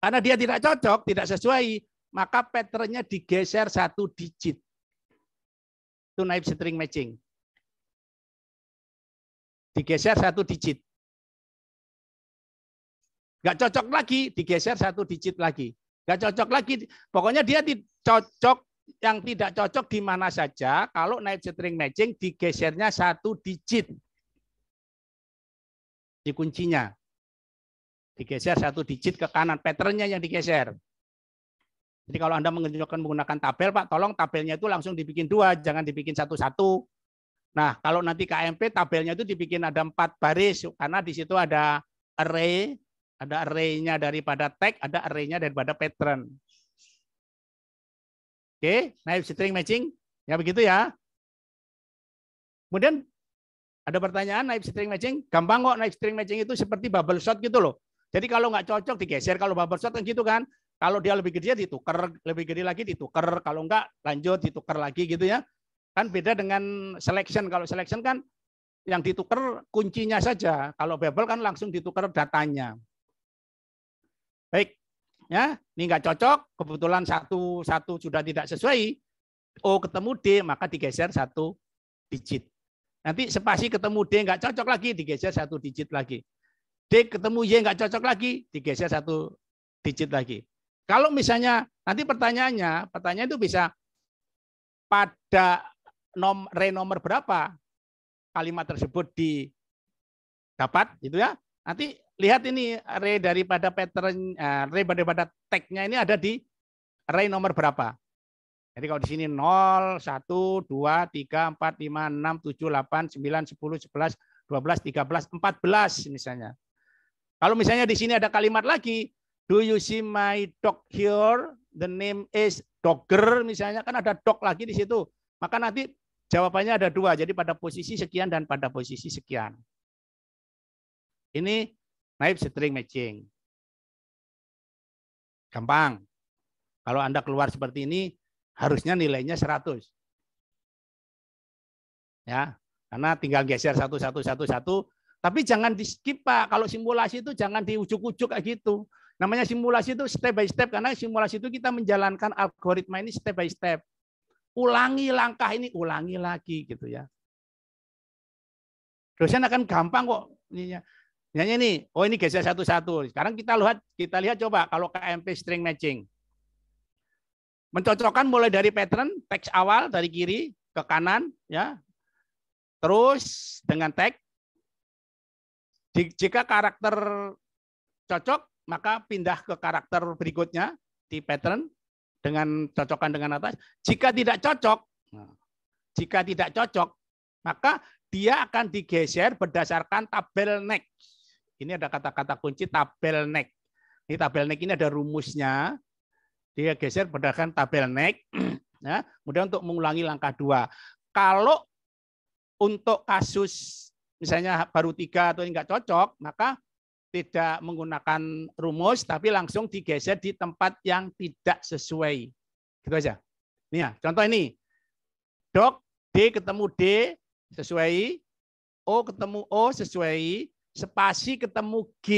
Karena dia tidak cocok, tidak sesuai, maka patternnya digeser 1 digit. Itu naib string matching. Digeser 1 digit. Nggak cocok lagi, digeser 1 digit lagi. Nggak cocok lagi. Pokoknya dia cocok, yang tidak cocok di mana saja. Kalau naib string matching digesernya 1 digit. Di kuncinya. Digeser 1 digit ke kanan. Patternnya yang digeser. Jadi kalau Anda mengerjakan menggunakan tabel, Pak, tolong tabelnya itu langsung dibikin 2, jangan dibikin 1-1. Nah, kalau nanti KMP tabelnya itu dibikin ada 4 baris, karena di situ ada array. Ada array-nya daripada tag, ada array-nya daripada pattern. Oke, naib string matching. Ya begitu ya. Kemudian ada pertanyaan naib string matching. Gampang kok naib string matching itu seperti bubble shot gitu loh. Jadi kalau nggak cocok digeser. Kalau bubble shot kan gitu kan. Kalau dia lebih gede ditukar, lebih gede lagi ditukar. Kalau nggak lanjut ditukar lagi gitu ya. Kan beda dengan selection. Kalau selection kan yang ditukar kuncinya saja. Kalau bubble kan langsung ditukar datanya. Baik, ya, ini nggak cocok, kebetulan satu sudah tidak sesuai, O ketemu D, maka digeser 1 digit. Nanti spasi ketemu D nggak cocok lagi, digeser 1 digit lagi. D ketemu Y nggak cocok lagi, digeser 1 digit lagi. Kalau misalnya, nanti pertanyaan itu bisa pada nomor berapa kalimat tersebut didapat, gitu ya. Nanti lihat ini array daripada pattern, array daripada tag-nya ini ada di array nomor berapa. Jadi kalau di sini 0, 1, 2, 3, 4, 5, 6, 7, 8, 9, 10, 11, 12, 13, 14 misalnya. Kalau misalnya di sini ada kalimat lagi, do you see my dog here? The name is dogger misalnya, kan ada dog lagi di situ. Maka nanti jawabannya ada 2, jadi pada posisi sekian dan pada posisi sekian. Ini naib string matching. Gampang. Kalau Anda keluar seperti ini, harusnya nilainya 100. Ya, karena tinggal geser 1, 1, 1, 1. Tapi jangan di skip, Pak. Kalau simulasi itu jangan diujuk-ujuk kayak gitu. Namanya simulasi itu step by step, karena simulasi itu kita menjalankan algoritma ini step by step. Ulangi langkah ini, ulangi lagi gitu ya. Dosen akan gampang kok. Misalnya nih, oh ini geser 1, 1. Sekarang kita lihat coba kalau KMP string matching. Mencocokkan mulai dari pattern teks awal dari kiri ke kanan ya. Terus dengan tag, jika karakter cocok maka pindah ke karakter berikutnya di pattern dengan cocokkan dengan atas. Jika tidak cocok, maka dia akan digeser berdasarkan tabel next. Ini ada kata-kata kunci tabel next. Ini tabel next ini ada rumusnya. Dia geser berdasarkan tabel next. Ya, kemudian untuk mengulangi langkah 2. Kalau untuk kasus misalnya baru 3 atau enggak cocok, maka tidak menggunakan rumus, tapi langsung digeser di tempat yang tidak sesuai. Gitu aja. Ini ya, contoh ini. Dok, D ketemu D sesuai, O ketemu O sesuai, spasi ketemu G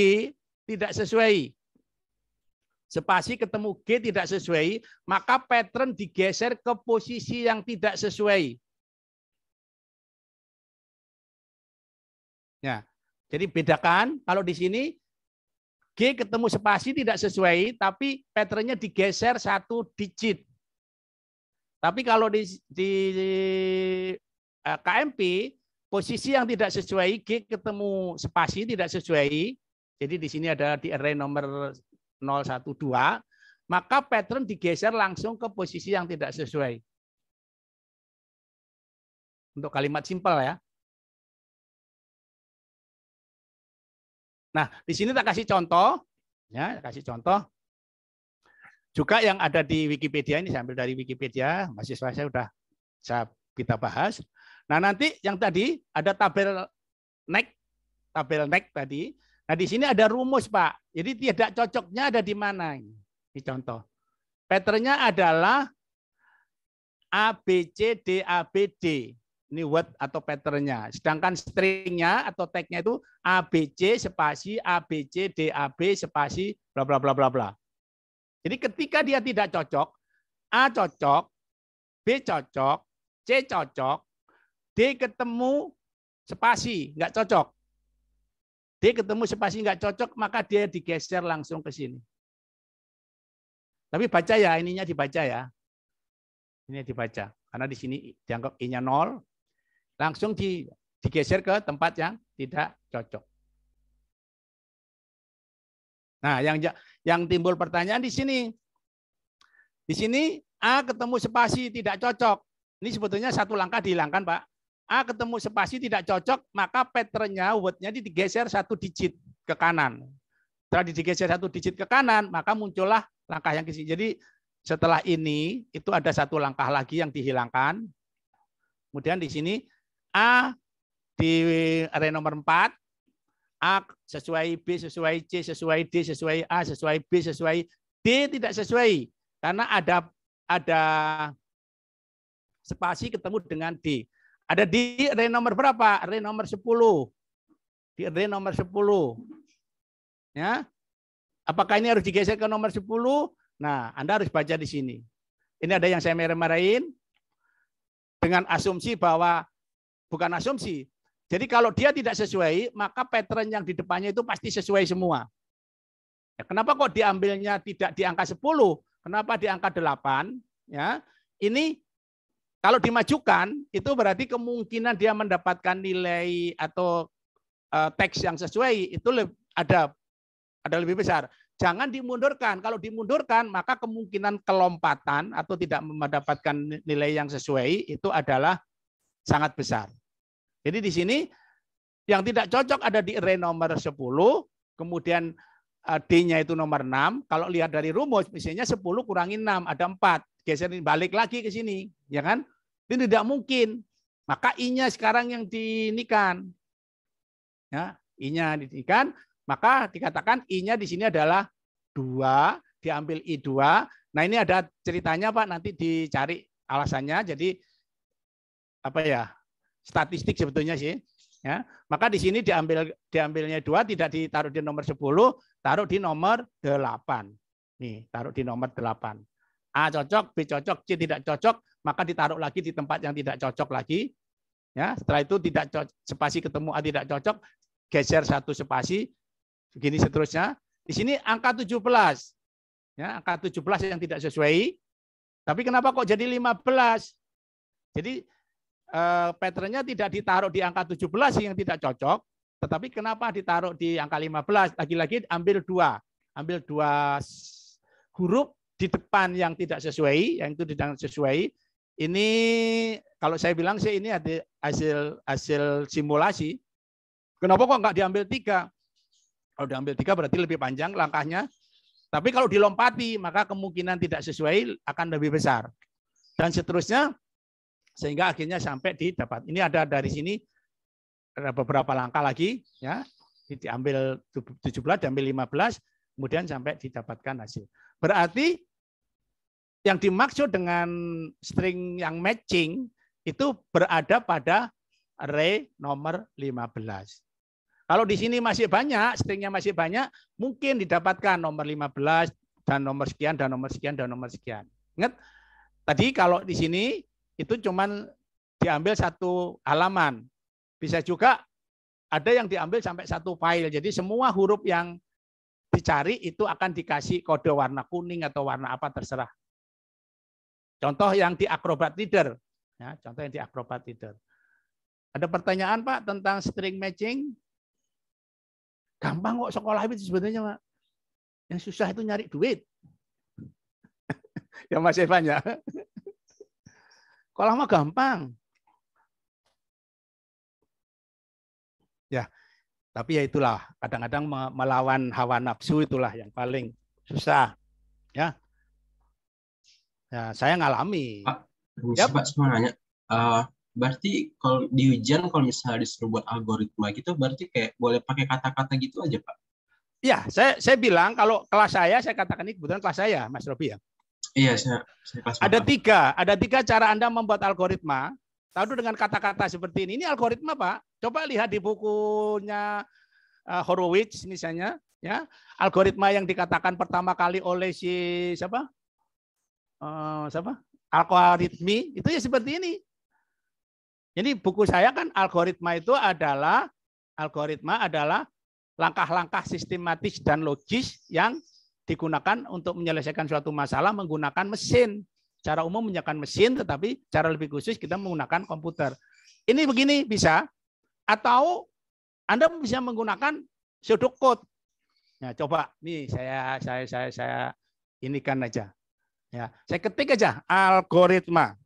tidak sesuai. Spasi ketemu G tidak sesuai, maka pattern digeser ke posisi yang tidak sesuai. Ya. Jadi bedakan, kalau di sini G ketemu spasi tidak sesuai, tapi patternnya digeser 1 digit. Tapi kalau di KMP, posisi yang tidak sesuai, G ketemu spasi tidak sesuai, jadi di sini ada di array nomor 012, maka pattern digeser langsung ke posisi yang tidak sesuai. Untuk kalimat simpel ya. Nah, di sini tak kasih contoh, ya, kasih contoh. Juga yang ada di Wikipedia ini saya ambil dari Wikipedia, mahasiswa saya sudah kita bahas. Nah, nanti yang tadi ada tabel next tadi. Nah, di sini ada rumus, Pak. Jadi tidak cocoknya ada di mana? Ini contoh. Patternnya adalah A, B, C, D, A, B, D. Ini word atau patternnya. Sedangkan stringnya atau tagnya itu A, B, C, spasi, A, B, C, D, A, B, spasi, bla, bla, bla, bla, bla. Jadi ketika dia tidak cocok, A cocok, B cocok, C cocok, D ketemu spasi, nggak cocok. D ketemu spasi nggak cocok, maka dia digeser langsung ke sini. Tapi baca ya, ininya dibaca ya. Ini dibaca. Karena di sini dianggap I-nya 0, langsung digeser ke tempat yang tidak cocok. Nah, yang timbul pertanyaan di sini. Di sini A ketemu spasi tidak cocok. Ini sebetulnya 1 langkah dihilangkan, Pak. A ketemu spasi tidak cocok, maka patternnya, word-nya digeser 1 digit ke kanan. Setelah digeser 1 digit ke kanan, maka muncullah langkah yang ke sini. Jadi setelah ini, itu ada 1 langkah lagi yang dihilangkan. Kemudian di sini, A di array nomor 4, A sesuai B, sesuai C, sesuai D, sesuai A, sesuai B, sesuai D tidak sesuai. Karena ada spasi ketemu dengan D. Ada di array nomor berapa? Array nomor 10. Di array nomor 10. Ya. Apakah ini harus digeser ke nomor 10? Nah, Anda harus baca di sini. Ini ada yang saya merah-merahin dengan asumsi bahwa bukan asumsi. Jadi kalau dia tidak sesuai, maka pattern yang di depannya itu pasti sesuai semua. Ya, kenapa kok diambilnya tidak di angka 10? Kenapa di angka 8? Ya, ini kalau dimajukan, itu berarti kemungkinan dia mendapatkan nilai atau teks yang sesuai itu ada lebih besar. Jangan dimundurkan. Kalau dimundurkan, maka kemungkinan kelompatan atau tidak mendapatkan nilai yang sesuai itu adalah sangat besar. Jadi di sini yang tidak cocok ada di array nomor 10, kemudian D-nya itu nomor 6. Kalau lihat dari rumus, misalnya 10 kurangi 6, ada 4. Geserin balik lagi ke sini, ya kan? Ini tidak mungkin. Maka I-nya sekarang yang dinikan. Ya, I-nya dinikan, maka dikatakan I-nya di sini adalah 2, diambil I2. Nah, ini ada ceritanya, Pak, nanti dicari alasannya. Jadi apa ya? Statistik sebetulnya sih, ya. Maka di sini diambilnya 2, tidak ditaruh di nomor 10, taruh di nomor 8. Nih, taruh di nomor 8. A cocok, B cocok, C tidak cocok, maka ditaruh lagi di tempat yang tidak cocok lagi. Ya, setelah itu tidak cocok, spasi ketemu A tidak cocok, geser 1 spasi, begini seterusnya. Di sini angka 17. Ya, angka 17 yang tidak sesuai. Tapi kenapa kok jadi 15? Jadi patternnya tidak ditaruh di angka 17 yang tidak cocok, tetapi kenapa ditaruh di angka 15? Lagi-lagi ambil 2. ambil 2 huruf di depan yang tidak sesuai, yang itu tidak sesuai. Ini kalau saya bilang sih ini ada hasil simulasi. Kenapa kok nggak diambil 3? Kalau diambil 3 berarti lebih panjang langkahnya. Tapi kalau dilompati, maka kemungkinan tidak sesuai akan lebih besar. Dan seterusnya, sehingga akhirnya sampai didapat. Ini ada dari sini, ada beberapa langkah lagi, ya, diambil 17, diambil 15, kemudian sampai didapatkan hasil. Berarti yang dimaksud dengan string yang matching itu berada pada array nomor 15. Kalau di sini masih banyak, stringnya masih banyak, mungkin didapatkan nomor 15 dan nomor sekian dan nomor sekian dan nomor sekian. Ingat, tadi kalau di sini itu cuman diambil 1 halaman. Bisa juga ada yang diambil sampai 1 file. Jadi semua huruf yang dicari itu akan dikasih kode warna kuning atau warna apa terserah. Contoh yang di Acrobat Reader. Ya, contoh yang di Acrobat Reader. Ada pertanyaan Pak tentang string matching? Gampang kok sekolah itu sebetulnya, Pak. Yang susah itu nyari duit. Ya masih banyak. Sekolah mah gampang. Ya, tapi ya itulah. Kadang-kadang melawan hawa nafsu itulah yang paling susah. Ya, ya saya ngalami. Pak, Pak cuma nanya. Berarti kalau di ujian kalau misalnya disuruh buat algoritma gitu berarti kayak boleh pakai kata-kata gitu aja, Pak? Iya, saya bilang kalau kelas saya katakan ini kebetulan kelas saya, Mas Robi ya. Iya, saya kelas. Ada tiga cara Anda membuat algoritma. Lalu dengan kata-kata seperti ini algoritma, Pak. Coba lihat di bukunya Horowitz misalnya, ya. Algoritma yang dikatakan pertama kali oleh si siapa? Algoritmi itu ya seperti ini. Jadi buku saya kan algoritma adalah langkah-langkah sistematis dan logis yang digunakan untuk menyelesaikan suatu masalah menggunakan mesin. Cara umum menggunakan mesin, tetapi cara lebih khusus kita menggunakan komputer. Ini begini bisa, atau Anda bisa menggunakan pseudocode. Nah, coba nih saya inikan aja. Ya, saya ketik aja algoritma.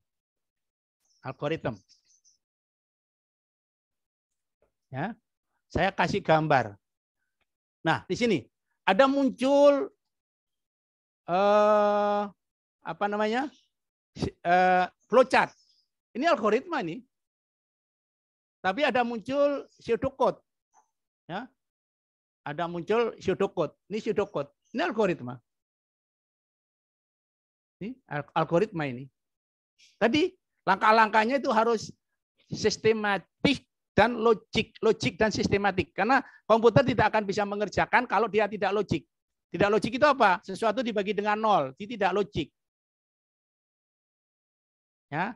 Ya, saya kasih gambar. Nah, di sini ada muncul flowchart. Ini algoritma nih. Tapi ada muncul pseudocode. Ya. Ada muncul pseudocode. Ini pseudocode. Ini algoritma. Ini algoritma ini. Tadi langkah-langkahnya itu harus sistematik dan logik dan sistematik. Karena komputer tidak akan bisa mengerjakan kalau dia tidak logik. Tidak logik itu apa? Sesuatu dibagi dengan 0, itu tidak logik. Ya.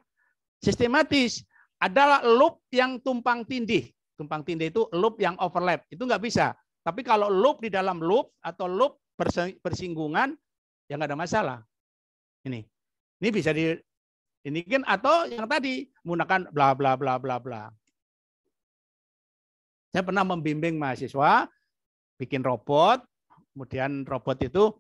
Sistematis adalah loop yang tumpang tindih. Tumpang tindih itu loop yang overlap. Itu nggak bisa. Tapi kalau loop di dalam loop atau loop bersinggungan, ya nggak ada masalah. Ini bisa ini kan atau yang tadi menggunakan bla bla bla bla bla. Saya pernah membimbing mahasiswa bikin robot, kemudian robot itu,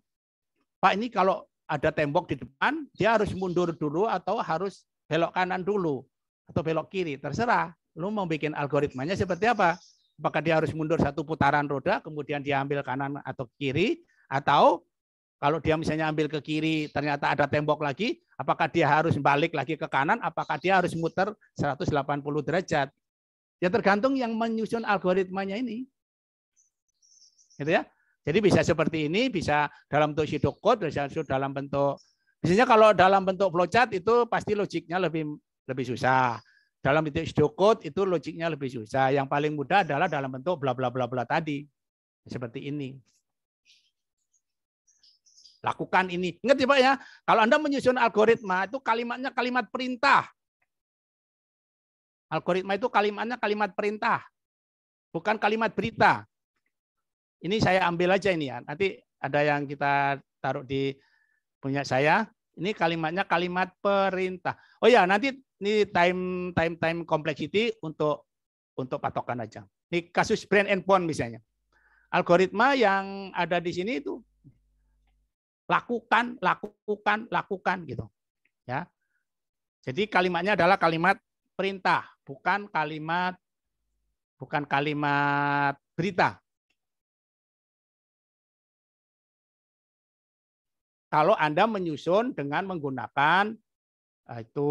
Pak ini kalau ada tembok di depan, dia harus mundur dulu atau harus belok kanan dulu atau belok kiri, terserah. Lu mau bikin algoritmanya seperti apa? Apakah dia harus mundur 1 putaran roda, kemudian dia ambil kanan atau kiri, atau kalau dia misalnya ambil ke kiri, ternyata ada tembok lagi, apakah dia harus balik lagi ke kanan, apakah dia harus muter 180 derajat? Ya tergantung yang menyusun algoritmanya ini. Gitu ya. Jadi bisa seperti ini, bisa dalam bentuk pseudocode, bisa dalam bentuk, biasanya kalau dalam bentuk flowchart itu pasti logiknya lebih susah. Dalam bentuk pseudocode itu logiknya lebih susah. Yang paling mudah adalah dalam bentuk bla bla bla bla tadi. Seperti ini. Lakukan ini. Ingat ya Pak ya, kalau Anda menyusun algoritma itu kalimatnya kalimat perintah. Algoritma itu kalimatnya kalimat perintah, bukan kalimat berita. Ini saya ambil aja ini ya. Nanti ada yang kita taruh di punya saya. Ini kalimatnya kalimat perintah. Oh ya, nanti ini time complexity untuk patokan aja. Ini kasus brain and bone misalnya. Algoritma yang ada di sini itu Lakukan, lakukan, lakukan gitu. Ya. Jadi kalimatnya adalah kalimat perintah, bukan kalimat berita. Kalau Anda menyusun dengan menggunakan itu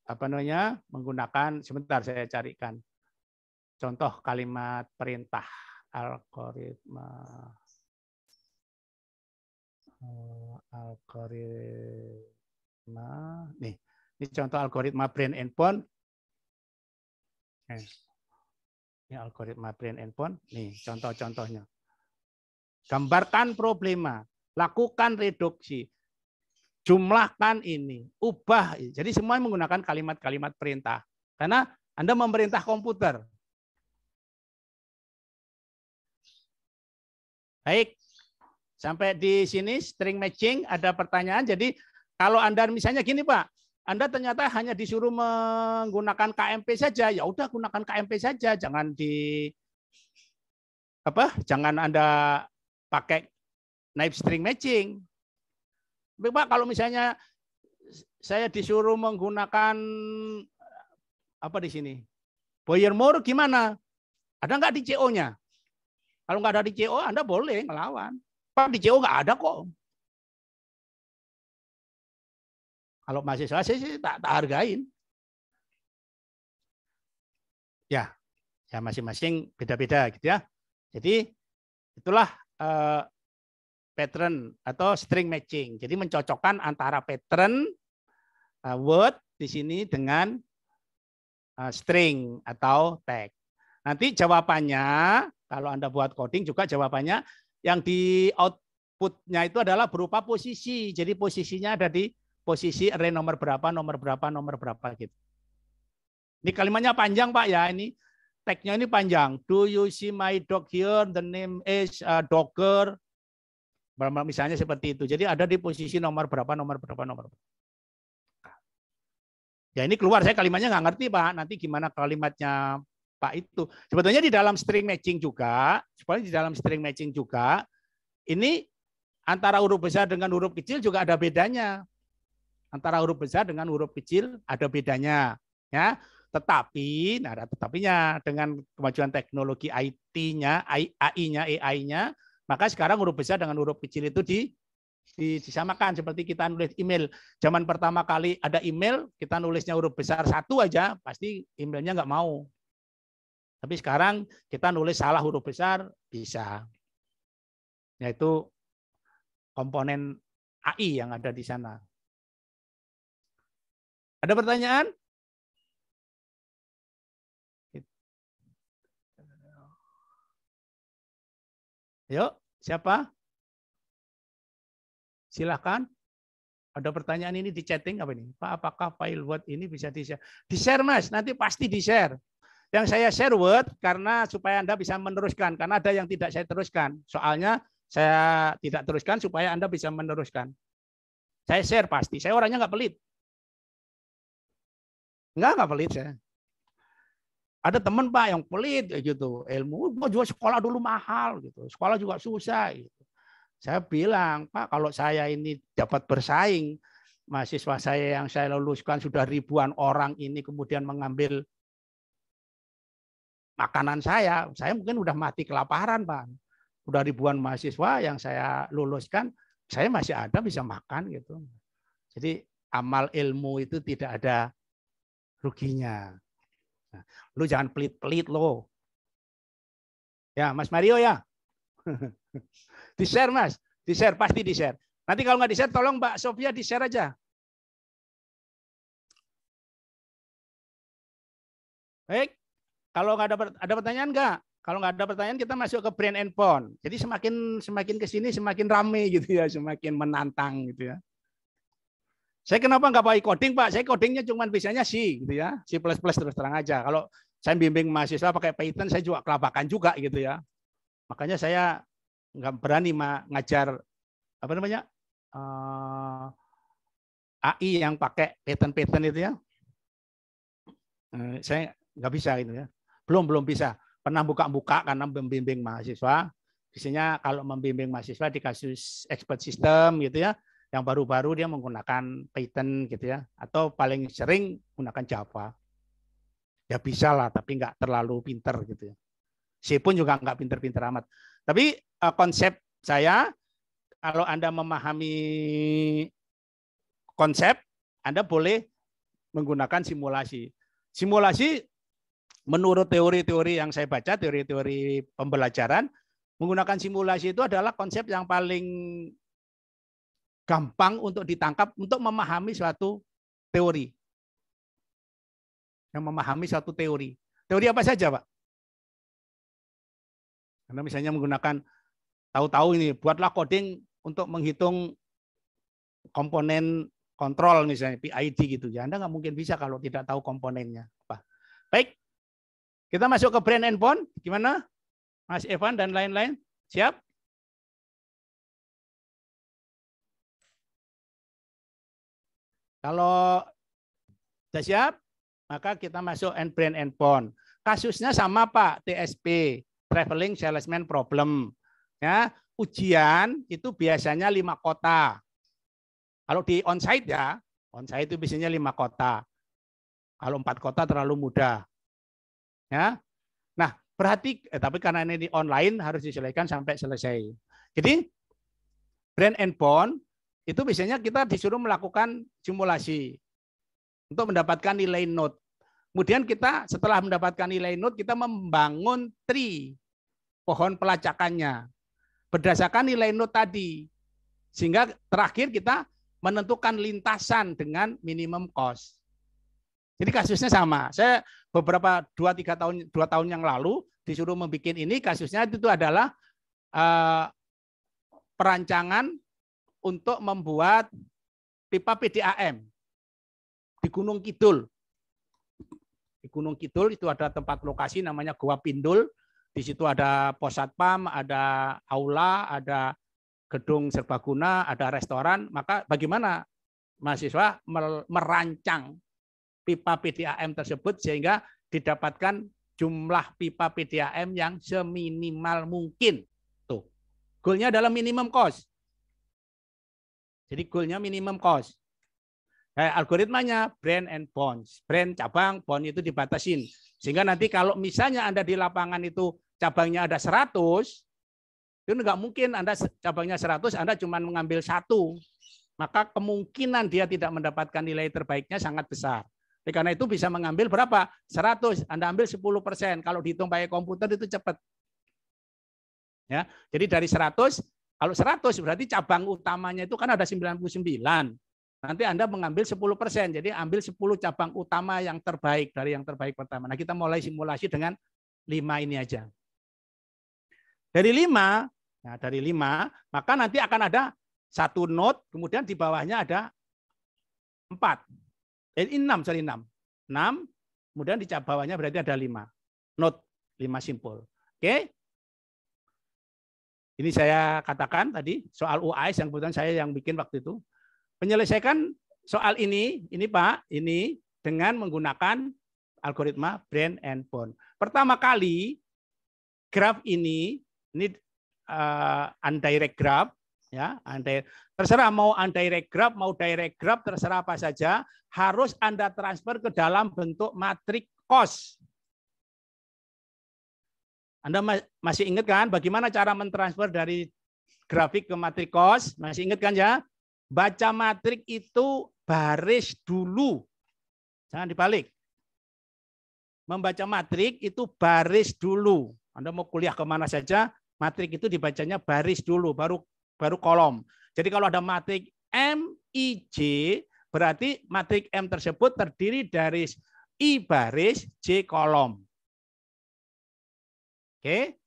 apa namanya? Menggunakan, sebentar saya carikan contoh kalimat perintah algoritma nih. Ini contoh algoritma brain endpoint. Ini algoritma brain endpoint. Nih contoh-contohnya. Gambarkan problema, lakukan reduksi, jumlahkan ini, ubah. Jadi semua menggunakan kalimat-kalimat perintah. Karena Anda memerintah komputer. Baik, sampai di sini string matching ada pertanyaan. Jadi kalau Anda misalnya gini Pak, Anda ternyata hanya disuruh menggunakan KMP saja, ya udah gunakan KMP saja, jangan Anda pakai naib string matching. Pak, kalau misalnya saya disuruh menggunakan apa di sini? Boyer-Moore gimana? Ada nggak di CO-nya? Kalau nggak ada di CO, Anda boleh ngelawan. Pak, di CO nggak ada kok. Kalau mahasiswa saya sih tak hargain. Ya masing-masing beda-beda gitu ya. Jadi itulah pattern atau string matching. Jadi mencocokkan antara pattern word di sini dengan string atau tag. Nanti jawabannya kalau Anda buat coding juga jawabannya yang di outputnya itu adalah berupa posisi. Jadi posisinya ada di posisi array nomor berapa gitu. Ini kalimatnya panjang Pak ya, ini tagnya ini panjang. Do you see my dog here? The name is Dogger. Misalnya seperti itu. Jadi ada di posisi nomor berapa. Ya ini keluar, saya kalimatnya nggak ngerti Pak. Nanti gimana kalimatnya Pak itu. Sebetulnya di dalam string matching juga, ini antara huruf besar dengan huruf kecil juga ada bedanya. Antara huruf besar dengan huruf kecil ada bedanya. Ya. Tetapi, ada tetapinya dengan kemajuan teknologi IT-nya, AI-nya, maka sekarang huruf besar dengan huruf kecil itu disamakan. Seperti kita nulis email. Zaman pertama kali ada email, kita nulisnya huruf besar 1 aja, pasti emailnya nggak mau. Tapi sekarang kita nulis salah huruf besar, bisa. Yaitu komponen AI yang ada di sana. Ada pertanyaan? Yuk, siapa? Silakan. Ada pertanyaan ini di chatting apa ini? Pak, apakah file Word ini bisa di-share? Di-share Mas, nanti pasti di-share. Yang saya share Word karena supaya Anda bisa meneruskan. Karena ada yang tidak saya teruskan. Soalnya saya tidak teruskan supaya Anda bisa meneruskan. Saya share pasti. Saya orangnya nggak pelit. Nggak pelit saya. Ada teman Pak yang pelit gitu, ilmu mau juga sekolah dulu mahal gitu, sekolah juga susah gitu. Saya bilang Pak, kalau saya ini dapat bersaing, mahasiswa saya yang saya luluskan sudah ribuan orang ini kemudian mengambil makanan saya mungkin udah mati kelaparan Pak. Udah ribuan mahasiswa yang saya luluskan, saya masih ada bisa makan gitu. Jadi amal ilmu itu tidak ada ruginya. Lu jangan pelit-pelit lo. Ya, Mas Mario ya. Di-share Mas, di-share pasti di-share. Nanti kalau nggak di-share tolong Mbak Sofia di-share aja. Baik. Kalau nggak ada pertanyaan nggak? Kalau nggak ada pertanyaan kita masuk ke brain endpoint. Jadi semakin ke sini semakin rame gitu ya, semakin menantang gitu ya. Saya kenapa nggak pakai coding Pak? Saya codingnya cuma bisanya C gitu ya, C++ terus terang aja. Kalau saya bimbing mahasiswa pakai Python, saya juga kelabakan juga gitu ya. Makanya saya nggak berani ngajar apa namanya AI yang pakai Python itu ya. Saya nggak bisa gitu ya. Belum bisa. Pernah buka-buka karena membimbing mahasiswa. Biasanya kalau membimbing mahasiswa di kasus expert system gitu ya, yang baru-baru dia menggunakan Python gitu ya, atau paling sering menggunakan Java. Ya bisa lah, tapi nggak terlalu pinter gitu ya. C pun juga nggak pinter-pinter amat. Tapi konsep saya, kalau Anda memahami konsep, Anda boleh menggunakan simulasi. Simulasi menurut teori-teori yang saya baca, teori-teori pembelajaran, menggunakan simulasi itu adalah konsep yang paling gampang untuk ditangkap untuk memahami suatu teori. Yang memahami suatu teori. Teori apa saja, Pak? Anda misalnya menggunakan, tahu-tahu ini, buatlah coding untuk menghitung komponen kontrol misalnya, PID gitu. Ya, Anda nggak mungkin bisa kalau tidak tahu komponennya. Baik, kita masuk ke brain and bone. Gimana? Mas Evan dan lain-lain, siap? Kalau sudah siap, maka kita masuk brain and bone. Kasusnya sama Pak, TSP, Traveling Salesman Problem. Ya, ujian itu biasanya 5 kota. Kalau di onsite ya, onsite itu biasanya 5 kota. Kalau 4 kota terlalu mudah. Ya, nah berarti, tapi karena ini di online harus diselesaikan sampai selesai. Jadi brain and bone itu biasanya kita disuruh melakukan simulasi untuk mendapatkan nilai note. Kemudian kita setelah mendapatkan nilai note, kita membangun tree, pohon pelacakannya berdasarkan nilai note tadi. Sehingga terakhir kita menentukan lintasan dengan minimum cost. Jadi kasusnya sama. Saya beberapa 2 tahun yang lalu disuruh membuat ini, kasusnya itu adalah perancangan untuk membuat pipa PDAM di Gunung Kidul. Di Gunung Kidul itu ada tempat lokasi namanya Goa Pindul. Di situ ada pos satpam, ada aula, ada gedung serbaguna, ada restoran. Maka bagaimana mahasiswa merancang pipa PDAM tersebut sehingga didapatkan jumlah pipa PDAM yang seminimal mungkin. Tuh. Goalnya adalah minimum cost. Jadi goalnya minimum cost. Algoritmanya brain and bones. Brain cabang, bone itu dibatasin. Sehingga nanti kalau misalnya Anda di lapangan itu cabangnya ada 100, itu nggak mungkin Anda cabangnya 100, Anda cuma mengambil 1. Maka kemungkinan dia tidak mendapatkan nilai terbaiknya sangat besar. Karena itu bisa mengambil berapa? 100. Anda ambil 10%. Kalau dihitung pakai komputer itu cepat. Ya, jadi dari 100, kalau 100 berarti cabang utamanya itu kan ada 99. Nanti Anda mengambil 10%. Jadi ambil 10 cabang utama yang terbaik dari yang terbaik pertama. Nah, kita mulai simulasi dengan 5 ini aja. Dari 5, nah dari 5, maka nanti akan ada 1 node, kemudian di bawahnya ada 4. 6, kemudian di bawahnya berarti ada 5. Node 5 simpul. Oke? Ini saya katakan tadi, soal UAS yang kebetulan saya yang bikin waktu itu. Menyelesaikan soal ini Pak, ini dengan menggunakan algoritma brain and bone. Pertama kali, graf ini undirect graph, ya, terserah mau undirect graph, mau direct graph, terserah apa saja, harus Anda transfer ke dalam bentuk matriks cost. Anda masih ingat kan bagaimana cara mentransfer dari grafik ke matriks cost? Masih ingat kan ya? Baca matriks itu baris dulu. Jangan dibalik. Membaca matriks itu baris dulu. Anda mau kuliah kemana saja, matriks itu dibacanya baris dulu, baru kolom. Jadi kalau ada matriks M, I, J, berarti matriks M tersebut terdiri dari I baris, J kolom. Oke.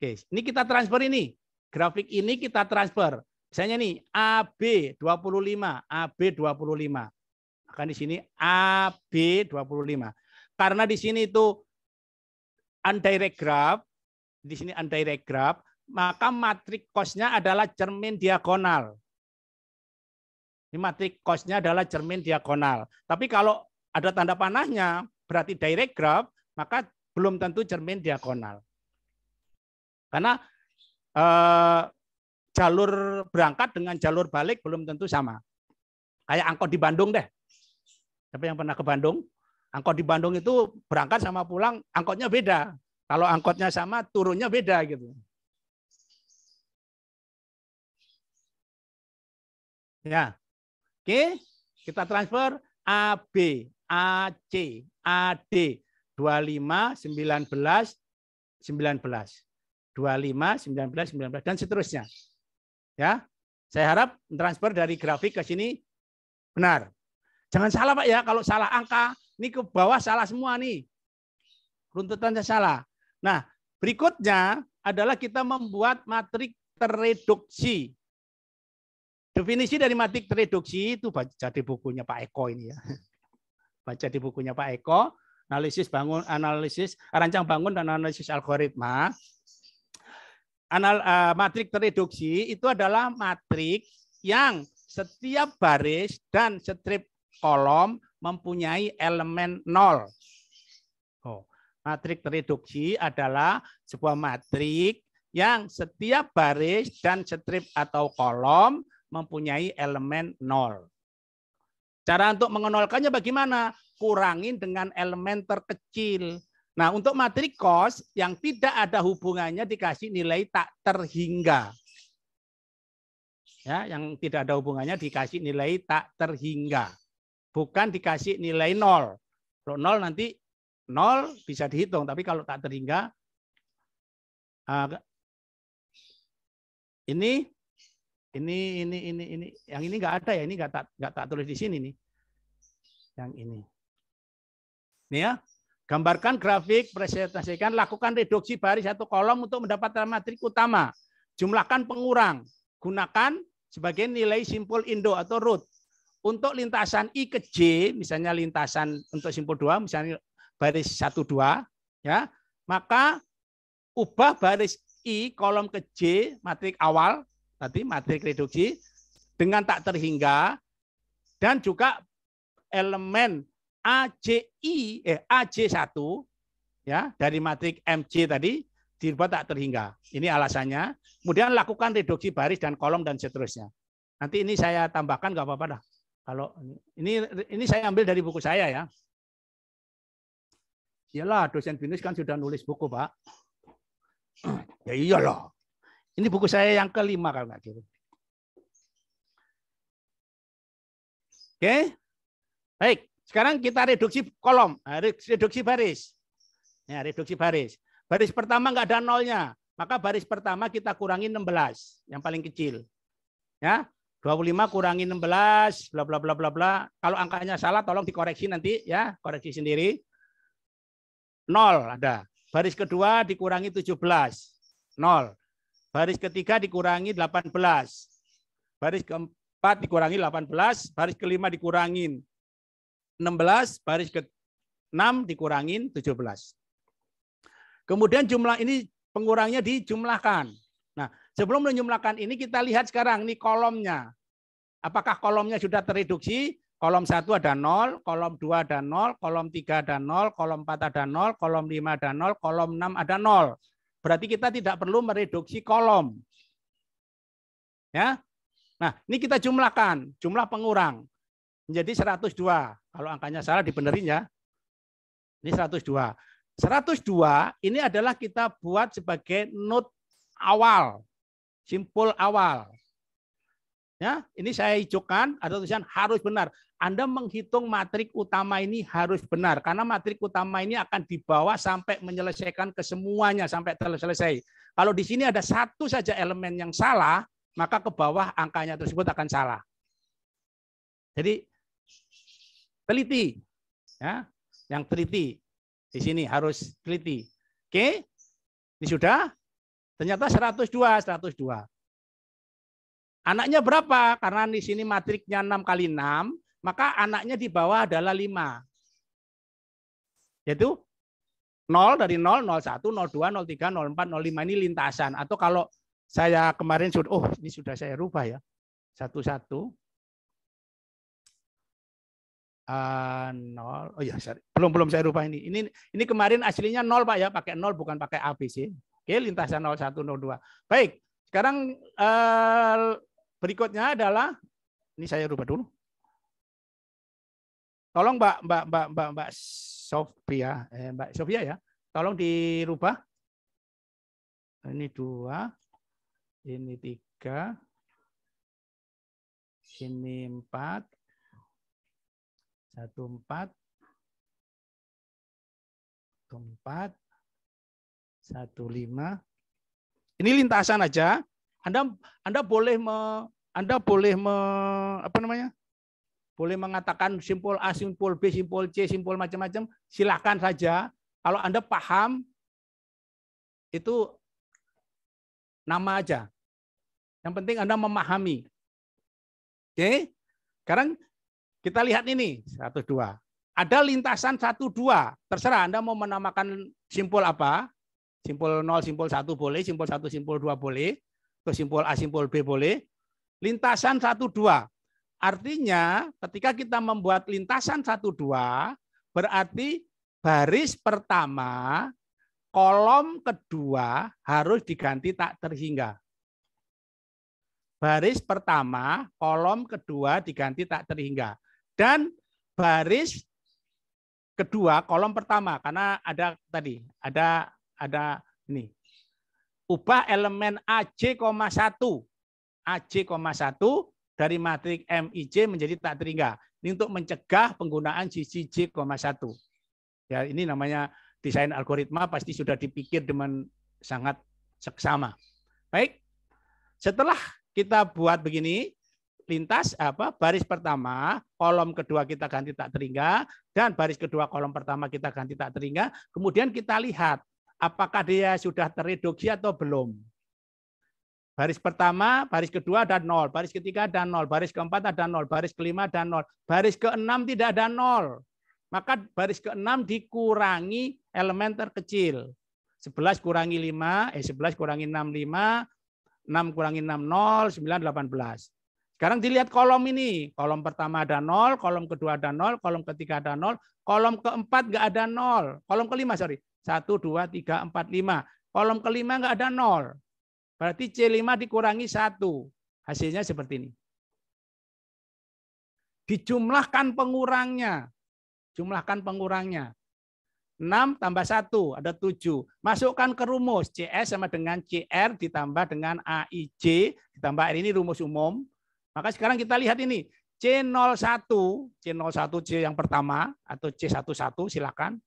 Ini kita transfer ini. Grafik ini kita transfer. Misalnya nih AB 25, AB 25. Akan di sini AB 25. Karena di sini itu undirect graph, di sini undirect graph, maka matriks cost-nya adalah cermin diagonal. Ini matriks cost-nya adalah cermin diagonal. Tapi kalau ada tanda panahnya, berarti direct graph, maka belum tentu cermin diagonal. Karena jalur berangkat dengan jalur balik belum tentu sama. Kayak angkot di Bandung deh. Siapa yang pernah ke Bandung? Angkot di Bandung itu berangkat sama pulang, angkotnya beda. Kalau angkotnya sama, turunnya beda gitu. Ya, oke, kita transfer AB, AC, AD, 25, 19, 19, 25, 19, 19, dan seterusnya. Ya, saya harap transfer dari grafik ke sini benar. Jangan salah Pak ya, kalau salah angka, ini ke bawah salah semua nih. Runtutannya salah. Nah, berikutnya adalah kita membuat matrik tereduksi. Definisi dari matrik tereduksi itu baca di bukunya Pak Eko ini ya. Baca di bukunya Pak Eko, analisis rancang bangun dan analisis algoritma. Matrik tereduksi itu adalah matrik yang setiap baris dan strip kolom mempunyai elemen 0. Matrik tereduksi adalah sebuah matrik yang setiap baris dan strip atau kolom mempunyai elemen 0. Cara untuk mengenolkannya bagaimana? Kurangin dengan elemen terkecil. Nah, untuk matrik cos yang tidak ada hubungannya dikasih nilai tak terhingga. Ya, yang tidak ada hubungannya dikasih nilai tak terhingga. Bukan dikasih nilai 0. Kalau 0 nanti 0 bisa dihitung, tapi kalau tak terhingga ini yang ini nggak ada ya, ini nggak tak tulis di sini nih. Yang ini. Nih ya, gambarkan grafik, presentasikan, lakukan reduksi baris satu kolom untuk mendapatkan matrik utama. Jumlahkan pengurang, gunakan sebagai nilai simpul Indo atau root. Untuk lintasan I ke J, misalnya lintasan untuk simpul 2, misalnya baris 1, 2, ya, maka ubah baris I kolom ke J, matrik awal, tadi matrik reduksi, dengan tak terhingga, dan juga elemen AJ1, ya, dari matrik MC tadi, dirubah tak terhingga. Ini alasannya. Kemudian lakukan reduksi baris dan kolom dan seterusnya. Nanti ini saya tambahkan, nggak apa-apa dah. Kalau ini saya ambil dari buku saya ya. Iyalah, dosen BINUS kan sudah nulis buku, Pak. Ya iyalah. Ini buku saya yang kelima kalau nggak gitu. Oke. Baik, sekarang kita reduksi kolom, reduksi baris. Ya, reduksi baris. Baris pertama nggak ada nolnya, maka baris pertama kita kurangi 16, yang paling kecil. Ya. 25 kurangi 16, bla bla bla bla bla. Kalau angkanya salah tolong dikoreksi nanti ya, koreksi sendiri. 0 ada. Baris kedua dikurangi 17. 0. Baris ketiga dikurangi 18. Baris keempat dikurangi 18, baris kelima dikurangi 16, baris ke-6 dikurangi 17. Kemudian jumlah ini pengurangnya dijumlahkan. Nah, sebelum menjumlahkan ini kita lihat sekarang nih kolomnya. Apakah kolomnya sudah tereduksi? Kolom 1 ada 0, kolom 2 ada 0, kolom 3 ada 0, kolom 4 ada 0, kolom 5 ada 0, kolom 6 ada 0. Berarti kita tidak perlu mereduksi kolom. Ya. Nah, ini kita jumlahkan, jumlah pengurang. Menjadi 102. Kalau angkanya salah dibenerin ya. Ini 102. 102 ini adalah kita buat sebagai node awal, simpul awal. Ya, ini saya hijaukan, ada tulisan harus benar. Anda menghitung matrik utama ini harus benar, karena matrik utama ini akan dibawa sampai menyelesaikan kesemuanya sampai selesai. Kalau di sini ada satu saja elemen yang salah, maka ke bawah angkanya tersebut akan salah. Jadi teliti, ya, yang teliti di sini harus teliti. Oke, ini sudah. Ternyata 102. Anaknya berapa? Karena di sini matriknya 6 kali 6, maka anaknya di bawah adalah 5. Yaitu 0 dari 0, 01, 02, 03, 04, 05 ini lintasan. Atau kalau saya kemarin sudah, ini sudah saya rubah ya. 11. 0. Oh ya, belum saya rubah ini. Ini kemarin aslinya 0 Pak ya, pakai 0 bukan pakai ABC. Oke, lintasan 01, 02. Baik, Sekarang berikutnya adalah, ini saya rubah dulu. Tolong Mbak Sofia, Mbak Sofia ya, tolong dirubah. Ini 2, ini 3, ini 4, 1, 4, 4, 1, 5. Ini lintasan aja. Anda boleh boleh mengatakan simpul A, simpul B, simpul C, simpul macam-macam. Silakan saja. Kalau Anda paham, itu nama aja. Yang penting Anda memahami. Oke. Sekarang kita lihat ini 1, 2. Ada lintasan 1, 2. Terserah Anda mau menamakan simpul apa. Simpul 0, simpul 1 boleh, simpul 1, simpul 2 boleh, atau simpul A, simpul B boleh. Lintasan 1, 2. Artinya ketika kita membuat lintasan 1, 2, berarti baris pertama, kolom kedua harus diganti tak terhingga. Baris pertama, kolom kedua diganti tak terhingga. Dan baris kedua, kolom pertama, karena ada tadi, ada ini. Ubah elemen AJ,1. AJ,1 dari matriks MIJ menjadi tak terhingga. Ini untuk mencegah penggunaan JJ,1. Ya, ini namanya desain algoritma, pasti sudah dipikir dengan sangat seksama. Baik. Setelah kita buat begini, baris pertama, kolom kedua kita ganti tak terhingga, dan baris kedua kolom pertama kita ganti tak terhingga. Kemudian kita lihat apakah dia sudah tereduksi atau belum. Baris pertama, baris kedua ada 0, baris ketiga ada 0, baris keempat ada 0, baris kelima ada 0, baris keenam tidak ada 0. Maka baris keenam dikurangi elemen terkecil. 11 kurangi 5, 11 kurangi 6, 5, 6 kurangi 6, 0, 9, 18. Sekarang dilihat kolom ini. Kolom pertama ada 0, kolom kedua ada 0, kolom ketiga ada 0, kolom keempat nggak ada 0. Kolom kelima, 1, 2, 3, 4, 5. Kolom kelima nggak ada 0. Berarti C5 dikurangi 1. Hasilnya seperti ini. Dijumlahkan pengurangnya. Jumlahkan pengurangnya. 6 tambah 1, ada 7. Masukkan ke rumus. CS sama dengan CR ditambah dengan AIJ. Ditambah R, ini rumus umum. Maka sekarang kita lihat ini. C01 C yang pertama, atau C11 silakan.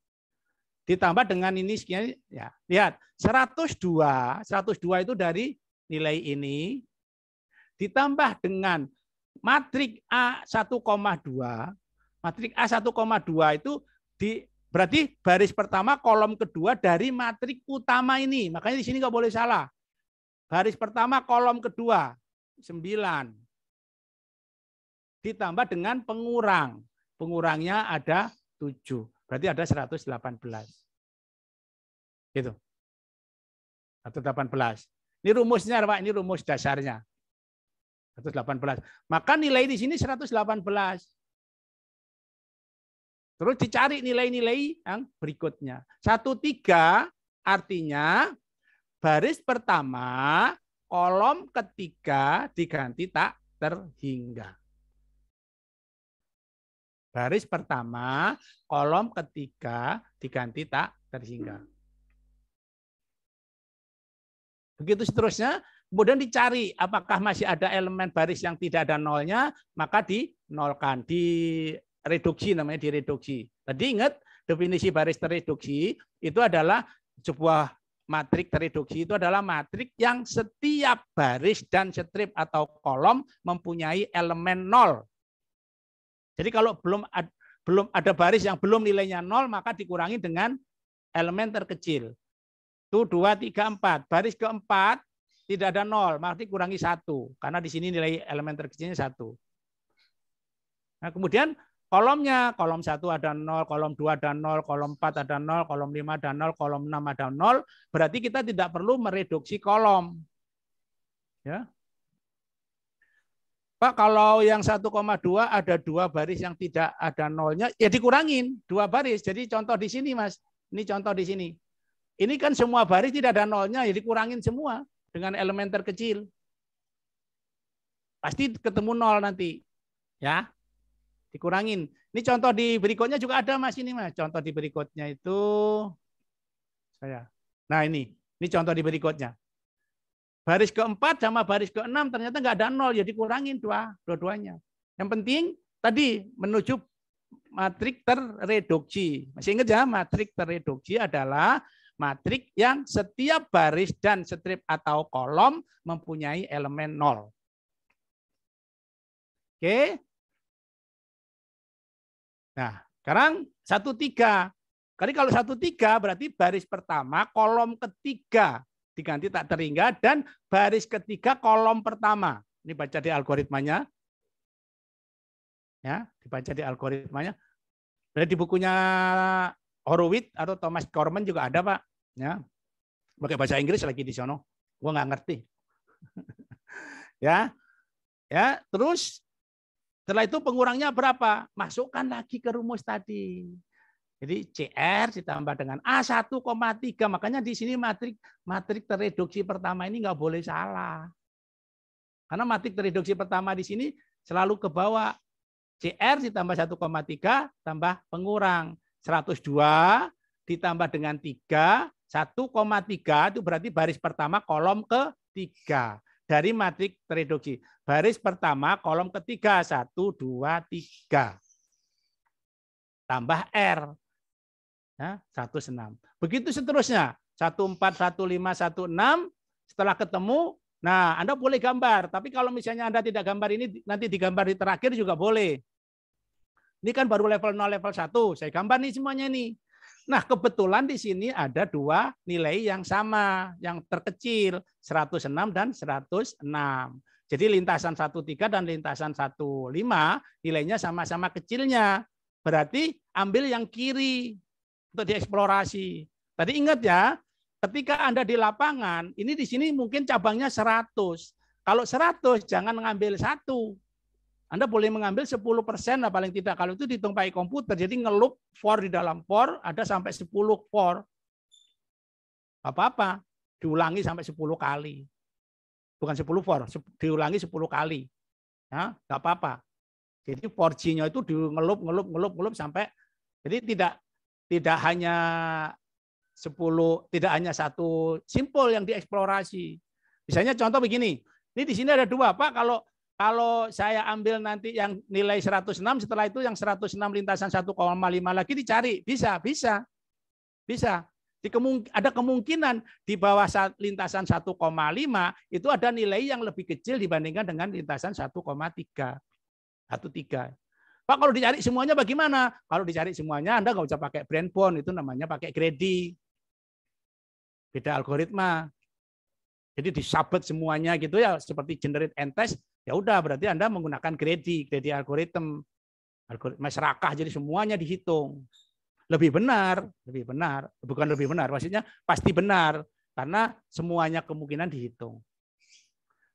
Ditambah dengan ini sekian, ya. Lihat, 102 itu dari nilai ini ditambah dengan matrik A1,2. Matrik A1,2 itu berarti baris pertama kolom kedua dari matrik utama ini. Makanya di sini nggak boleh salah. Baris pertama kolom kedua 9. Ditambah dengan pengurang. Pengurangnya ada 7. Berarti ada 118. Gitu. 118. Ini rumusnya, Pak. Ini rumus dasarnya. 118. Maka nilai di sini 118. Terus dicari nilai-nilai yang berikutnya. 13 artinya baris pertama, kolom ketiga diganti tak terhingga. Baris pertama, kolom ketiga diganti tak terhingga. Begitu seterusnya, kemudian dicari apakah masih ada elemen baris yang tidak ada nolnya, maka dinolkan, direduksi namanya, direduksi. Tadi ingat definisi baris tereduksi itu adalah sebuah matrik tereduksi itu adalah matrik yang setiap baris dan strip atau kolom mempunyai elemen 0. Jadi kalau belum ada baris yang belum nilainya 0, maka dikurangi dengan elemen terkecil. Itu 2, 3, 4. Baris keempat tidak ada 0, maka dikurangi 1. Karena di sini nilai elemen terkecilnya 1. Nah, kemudian kolomnya, kolom 1 ada 0, kolom 2 ada 0, kolom 4 ada 0, kolom 5 ada 0, kolom 6 ada 0. Berarti kita tidak perlu mereduksi kolom. Ya. Pak, kalau yang 1,2 ada 2 baris yang tidak ada nolnya, ya dikurangin 2 baris. Jadi contoh di sini, Mas. Ini contoh di sini. Ini kan semua baris tidak ada nolnya, ya dikurangin semua. dengan elemen terkecil. Pasti ketemu 0 nanti. Ya. Dikurangin. Ini contoh di berikutnya juga ada Mas ini Mas. Contoh di berikutnya itu saya. Nah ini contoh di berikutnya. Baris keempat sama baris keenam ternyata nggak ada 0, ya dikurangin dua-duanya. Yang penting tadi menuju matrik terreduksi. Masih ingat ya, matrik terreduksi adalah matrik yang setiap baris dan strip atau kolom mempunyai elemen 0. Oke. Nah, sekarang 1,3. Kali kalau 1,3 berarti baris pertama kolom ketiga diganti tak terhingga dan baris ketiga kolom pertama. Ini baca di algoritmanya. Ya, dibaca di algoritmanya. Dari di bukunya Horowitz atau Thomas Corman juga ada, Pak. Ya. Pakai bahasa Inggris lagi di sono. Gua nggak ngerti. Ya. Ya, terus setelah itu pengurangnya berapa? Masukkan lagi ke rumus tadi. Jadi CR ditambah dengan A1,3. Makanya di sini matrik terreduksi pertama ini nggak boleh salah. Karena matrik terreduksi pertama di sini selalu ke bawah. CR ditambah 1,3 tambah pengurang. 102 ditambah dengan 3, 1,3 itu berarti baris pertama kolom ketiga. Dari matrik tereduksi. Baris pertama kolom ketiga 1, 2, 3. Tambah R. Ya, 1,6. Begitu seterusnya. 1,4, 1,5, 1,6. Setelah ketemu, nah Anda boleh gambar. Tapi kalau misalnya Anda tidak gambar ini, nanti digambar di terakhir juga boleh. Ini kan baru level 0, level 1. Saya gambar nih semuanya nih. Nah, kebetulan di sini ada dua nilai yang sama, yang terkecil, 106 dan 106. Jadi lintasan 13 dan lintasan 15 nilainya sama-sama kecilnya. Berarti ambil yang kiri untuk dieksplorasi. Tadi ingat ya, ketika Anda di lapangan, ini di sini mungkin cabangnya 100. Kalau 100 jangan mengambil 1. Anda boleh mengambil 10% lah paling tidak. Kalau itu dihitung pakai komputer, jadi ngelup for di dalam for ada sampai 10 for. Apa-apa, diulangi sampai 10 kali. Bukan 10 for, diulangi 10 kali. Ya, nggak apa-apa. Jadi for G-nya itu di ngelup sampai, jadi tidak hanya 10, tidak hanya satu simpul yang dieksplorasi. Misalnya contoh begini, ini di sini ada dua, Pak. Kalau saya ambil nanti yang nilai 106, setelah itu yang 106 lintasan 1,5 lagi dicari. Bisa. Ada kemungkinan di bawah lintasan 1,5 itu ada nilai yang lebih kecil dibandingkan dengan lintasan 1,3. Pak, kalau dicari semuanya bagaimana? Kalau dicari semuanya Anda nggak usah pakai Brandbond, itu namanya pakai Grady. Beda algoritma. Jadi disabet semuanya gitu ya, seperti generate and test. Ya udah, berarti Anda menggunakan Grady algoritma serakah, jadi semuanya dihitung. Lebih benar, bukan lebih benar, maksudnya pasti benar karena semuanya kemungkinan dihitung.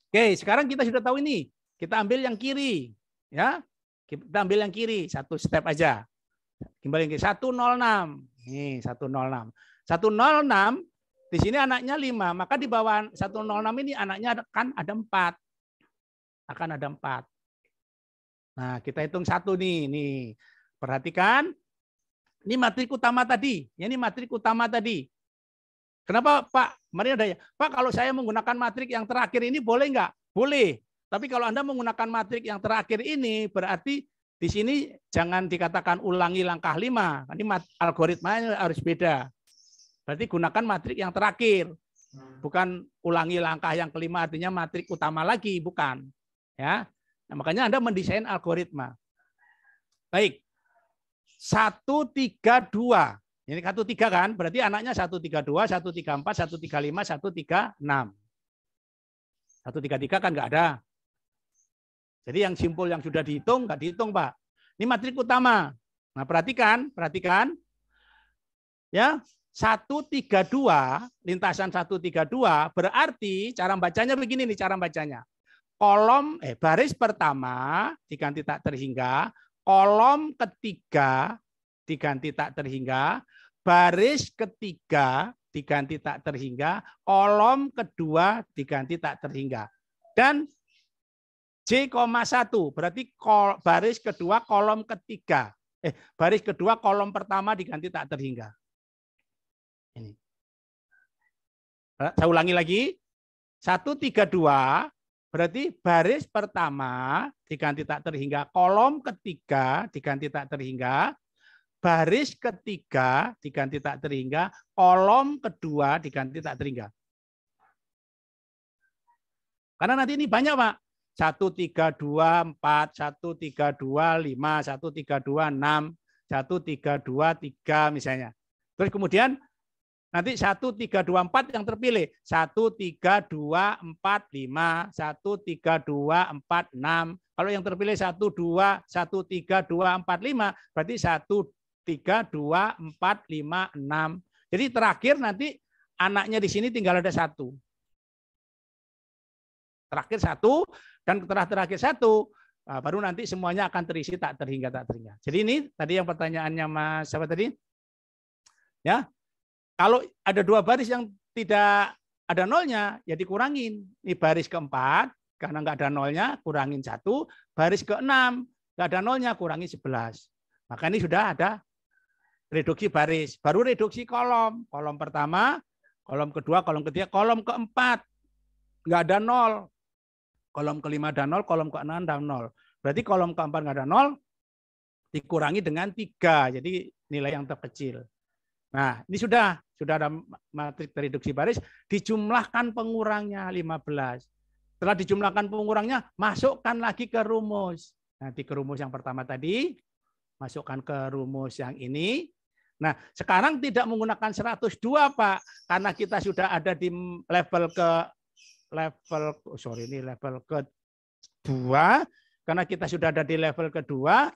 Oke, sekarang kita sudah tahu ini. Kita ambil yang kiri, ya. Kita ambil yang kiri, satu step aja. Kembali ke 106. Nih, 106. 106 di sini anaknya 5, maka di bawah 106 ini anaknya kan ada 4. Akan ada 4. Nah, kita hitung satu nih. Perhatikan. Ini matrik utama tadi. Ini matrik utama tadi. Kenapa, Pak? Mari ada ya. Pak, kalau saya menggunakan matrik yang terakhir ini boleh nggak? Boleh. Tapi kalau Anda menggunakan matrik yang terakhir ini, berarti di sini jangan dikatakan ulangi langkah 5. Ini algoritmanya harus beda. Berarti gunakan matrik yang terakhir. Bukan ulangi langkah yang kelima, artinya matrik utama lagi. Bukan. Ya, nah, makanya Anda mendesain algoritma. Baik, 132. Ini 1,3 kan? Berarti anaknya 132, 134, 135, 136. 133 kan nggak ada. Jadi yang simpul yang sudah dihitung nggak dihitung, Pak. Ini matrik utama. Nah, perhatikan. Ya, 132, lintasan 132 berarti cara bacanya begini nih cara bacanya. Baris pertama diganti tak terhingga, kolom ketiga diganti tak terhingga, baris ketiga diganti tak terhingga, kolom kedua diganti tak terhingga. Dan J,1 berarti baris kedua kolom ketiga. Baris kedua kolom pertama diganti tak terhingga. Ini. Saya ulangi lagi. 132 berarti baris pertama diganti tak terhingga, kolom ketiga diganti tak terhingga, baris ketiga diganti tak terhingga, kolom kedua diganti tak terhingga. Karena nanti ini banyak, Pak. 1324, 1325, 1326, 1323 misalnya. Terus kemudian nanti 1324 yang terpilih. 13245, 13246. Kalau yang terpilih 13245 berarti 132456. Jadi terakhir nanti anaknya di sini tinggal ada 1. Terakhir 1 dan terakhir 1. Nah, baru nanti semuanya akan terisi tak terhingga. Jadi ini tadi yang pertanyaannya Mas siapa tadi? Ya. Kalau ada 2 baris yang tidak ada nolnya, ya dikurangin. Ini baris keempat, karena nggak ada nolnya, kurangin 1. Baris ke-6, nggak ada nolnya, kurangi 11. Maka ini sudah ada reduksi baris. Baru reduksi kolom. Kolom pertama, kolom kedua, kolom ketiga, kolom keempat. Nggak ada nol. Kolom kelima ada nol, kolom ke-6 ada nol. Berarti kolom keempat nggak ada nol, dikurangi dengan 3. Jadi nilai yang terkecil. Nah, ini sudah ada matriks reduksi baris, dijumlahkan pengurangnya 15. Setelah dijumlahkan pengurangnya, masukkan lagi ke rumus. Nanti ke rumus yang pertama tadi, masukkan ke rumus yang ini. Nah, sekarang tidak menggunakan 102, Pak, karena kita sudah ada di level kedua, karena kita sudah ada di level kedua.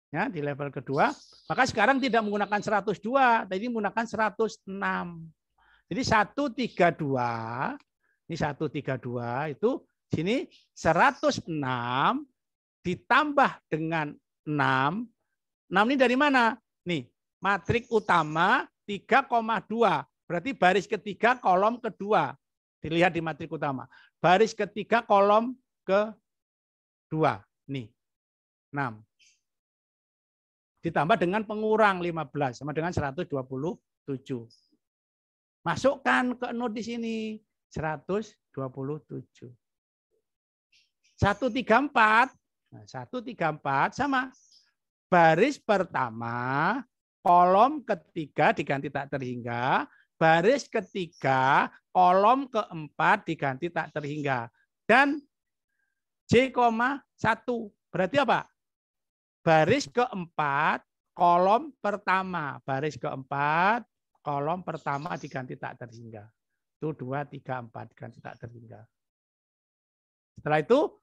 Ya, di level kedua, maka sekarang tidak menggunakan 102, tadi menggunakan 106. Jadi 132, ini 132 itu sini 106 ditambah dengan 6. 6 ini dari mana? Nih, matriks utama 3,2. Berarti baris ketiga kolom kedua. Dilihat di matriks utama. Baris ketiga kolom kedua. Nih, 6. Ditambah dengan pengurang 15 sama dengan 127. Masukkan ke not di sini 127. 134, nah 134 sama baris pertama kolom ketiga diganti tak terhingga, baris ketiga kolom keempat diganti tak terhingga, dan J,1 berarti apa? Baris keempat, kolom pertama. Baris keempat, kolom pertama diganti tak terhingga. Itu 2, 3, 4 diganti tak terhingga. Setelah itu,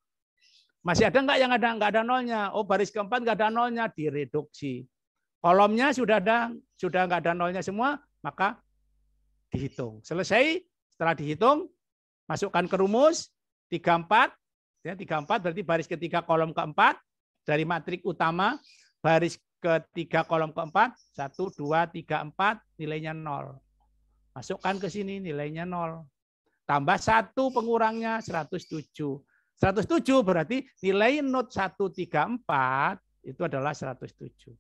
masih ada nggak yang nggak ada nolnya? Oh, baris keempat nggak ada nolnya, direduksi. Kolomnya sudah nggak ada nolnya semua, maka dihitung. Selesai, setelah dihitung, masukkan ke rumus, 34. Ya, 34 berarti baris ketiga kolom keempat, dari matriks utama, baris ketiga kolom keempat, 1, 2, 3, 4, nilainya 0. Masukkan ke sini, nilainya 0. Tambah 1 pengurangnya, 107. 107 berarti nilai not 134 itu adalah 107.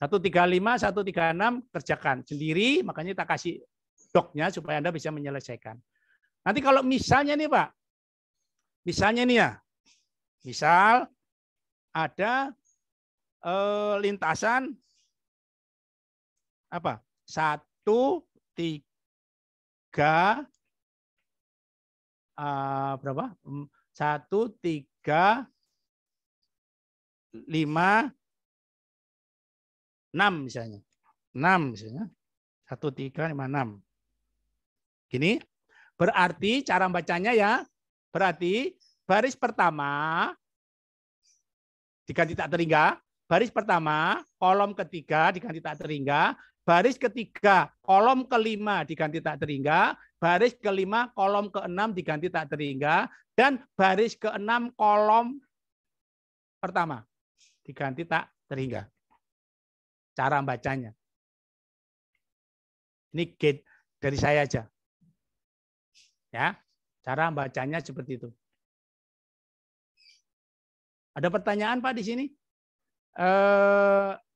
135, 136 kerjakan sendiri, makanya kita kasih doknya supaya Anda bisa menyelesaikan. Nanti kalau misalnya nih Pak, misalnya nih ya, misal ada lintasan apa 1, 3 berapa 1, 3, 5, 6 misalnya 1, 3, 5, 6 gini. Berarti cara bacanya ya, berarti baris pertama diganti tak terhingga, baris pertama, kolom ketiga diganti tak terhingga, baris ketiga, kolom kelima diganti tak terhingga, baris kelima, kolom keenam diganti tak terhingga, dan baris keenam, kolom pertama diganti tak terhingga. Cara bacanya. Ini dari saya aja. Ya, cara bacanya seperti itu. Ada pertanyaan Pak di sini?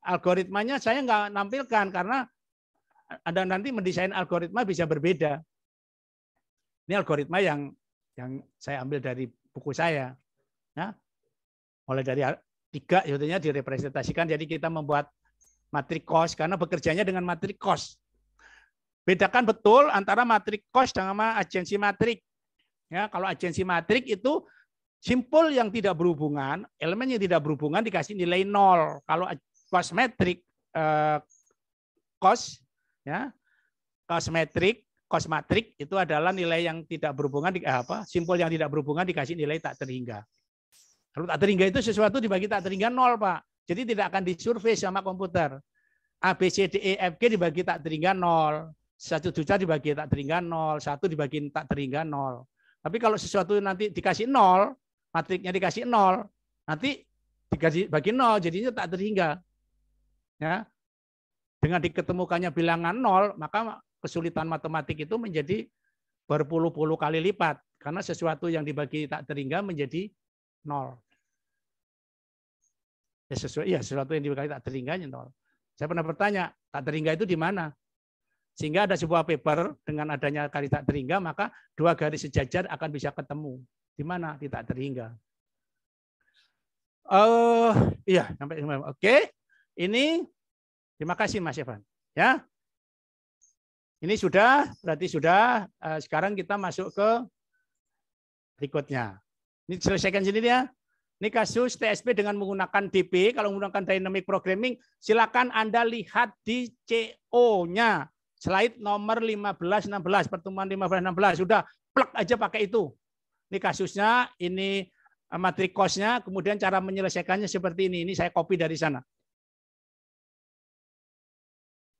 Algoritmanya saya nggak nampilkan karena ada nanti mendesain algoritma bisa berbeda. Ini algoritma yang saya ambil dari buku saya. Ya. Mulai dari 3 sebetulnya direpresentasikan. Jadi kita membuat matrik cost karena bekerjanya dengan matrik cost. Bedakan betul antara matrik cost dengan agensi matrik. Ya, kalau agensi matrik itu simpul yang tidak berhubungan, elemen yang tidak berhubungan dikasih nilai 0. Kalau cost metrik, cost, ya, cost matrik itu adalah nilai yang tidak berhubungan, simpul yang tidak berhubungan dikasih nilai tak terhingga. Kalau tak terhingga itu sesuatu dibagi tak terhingga 0, Pak. Jadi tidak akan disurvei sama komputer. A, B, C, D, E, F, G dibagi tak terhingga 0. 1 juta dibagi tak terhingga 0. 1 dibagi tak terhingga 0. Tapi kalau sesuatu nanti dikasih 0, matriknya dikasih 0, nanti dikasih bagi 0, jadinya tak terhingga. Ya. Dengan diketemukannya bilangan 0, maka kesulitan matematik itu menjadi berpuluh-puluh kali lipat. Karena sesuatu yang dibagi tak terhingga menjadi 0. Ya, sesuatu yang dibagi tak terhingganya 0. Saya pernah bertanya, tak terhingga itu di mana? Sehingga ada sebuah paper dengan adanya kali tak terhingga, maka 2 garis sejajar akan bisa ketemu. Di mana? Di tak terhingga. Iya, sampai oke. Ini terima kasih Mas Evan. Ya. Ini sudah, berarti sudah. Sekarang kita masuk ke berikutnya. Ini selesaikan sendiri ya. Ini kasus TSP dengan menggunakan DP. Kalau menggunakan Dynamic Programming, silakan Anda lihat di CO-nya. Slide nomor 15-16, pertemuan 15-16. Sudah, plug aja pakai itu. Ini kasusnya, ini matrik cost-nya, kemudian cara menyelesaikannya seperti ini. Ini saya copy dari sana.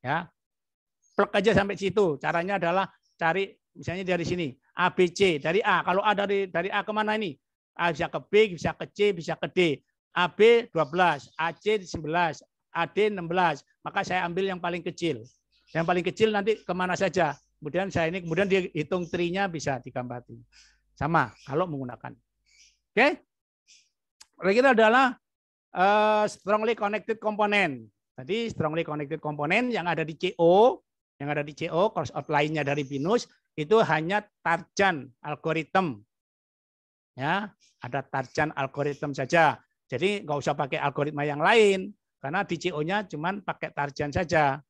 Ya, plug aja sampai situ. Caranya adalah cari, misalnya dari sini, A, B, C. Dari A, kalau A dari A kemana ini? A bisa ke B, bisa ke C, bisa ke D. AB 12, AC 11, AD 16. Maka saya ambil yang paling kecil. Yang paling kecil nanti kemana saja. Kemudian saya ini kemudian dihitung tree-nya bisa digambarkan. Sama kalau menggunakan. Oke? Kita adalah strongly connected component. Tadi strongly connected component yang ada di CO, course outline-nya dari BINUS itu hanya Tarjan algorithm. Ya, ada Tarjan algorithm saja. Jadi nggak usah pakai algoritma yang lain karena di CO-nya cuman pakai Tarjan saja.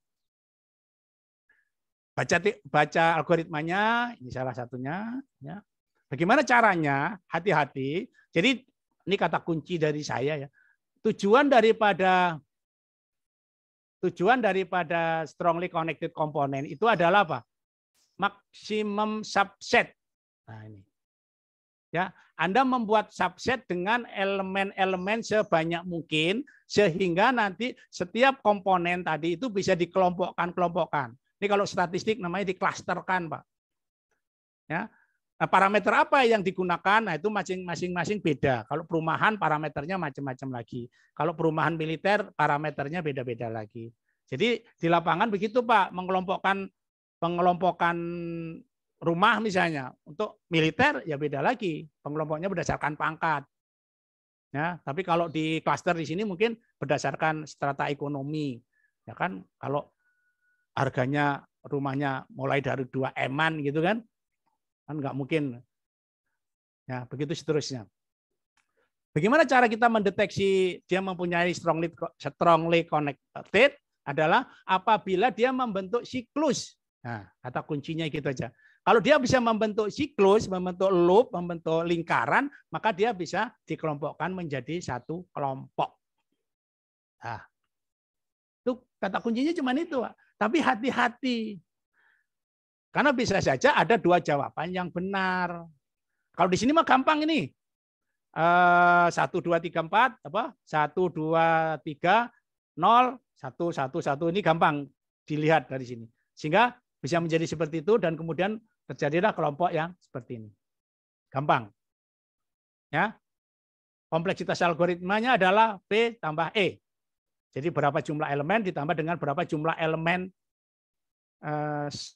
Baca algoritmanya, ini salah satunya. Ya. Bagaimana caranya? Hati-hati. Jadi ini kata kunci dari saya ya. Tujuan daripada strongly connected component itu adalah apa? Maksimum subset. Nah ini. Ya, Anda membuat subset dengan elemen-elemen sebanyak mungkin sehingga nanti setiap komponen tadi itu bisa dikelompokkan. Ini kalau statistik namanya diklasterkan, Pak. Ya. Nah, parameter apa yang digunakan? Nah, itu masing-masing beda. Kalau perumahan parameternya macam-macam lagi. Kalau perumahan militer parameternya beda-beda lagi. Jadi di lapangan begitu, Pak, pengelompokan rumah misalnya. Untuk militer ya beda lagi. Pengelompoknya berdasarkan pangkat. Ya, tapi kalau di klaster di sini mungkin berdasarkan strata ekonomi. Ya kan, kalau harganya rumahnya mulai dari 2 M-an gitu kan nggak mungkin. Ya, begitu seterusnya. Bagaimana cara kita mendeteksi dia mempunyai strongly connected adalah apabila dia membentuk siklus. Nah, kata kuncinya gitu aja. Kalau dia bisa membentuk siklus, membentuk loop, membentuk lingkaran, maka dia bisa dikelompokkan menjadi satu kelompok. Nah, itu kata kuncinya cuma itu, Pak. Tapi hati-hati. Karena bisa saja ada 2 jawaban yang benar. Kalau di sini mah gampang ini. 1, 2, 3, 4. 1, 2, 3, 0, 1, 1, 1. Ini gampang dilihat dari sini. Sehingga bisa menjadi seperti itu dan kemudian terjadilah kelompok yang seperti ini. Gampang. Ya. Kompleksitas algoritmanya adalah P tambah E. Jadi berapa jumlah elemen ditambah dengan berapa jumlah elemen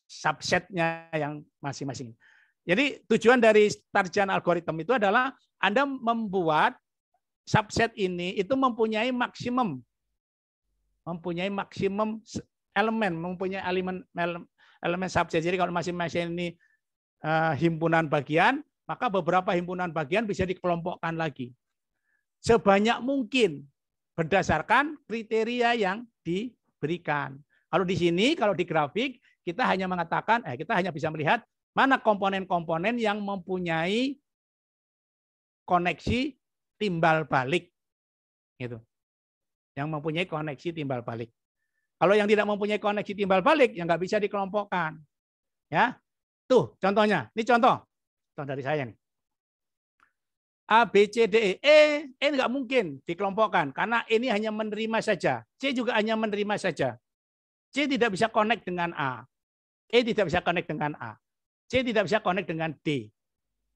subsetnya yang masing-masing. Jadi tujuan dari sarjana algoritma itu adalah Anda membuat subset ini itu mempunyai maksimum elemen, mempunyai elemen subset. Jadi kalau masing-masing ini himpunan bagian, maka beberapa himpunan bagian bisa dikelompokkan lagi sebanyak mungkin berdasarkan kriteria yang diberikan. Kalau di sini, kalau di grafik, kita hanya mengatakan, kita hanya bisa melihat mana komponen-komponen yang mempunyai koneksi timbal balik, gitu. Yang mempunyai koneksi timbal balik. Kalau yang tidak mempunyai koneksi timbal balik, yang nggak bisa dikelompokkan. Ya, tuh contohnya. Ini contoh dari saya nih. A, B, C, D, E nggak mungkin dikelompokkan karena ini hanya menerima saja. C juga hanya menerima saja. C tidak bisa connect dengan A. E tidak bisa connect dengan A. C tidak bisa connect dengan D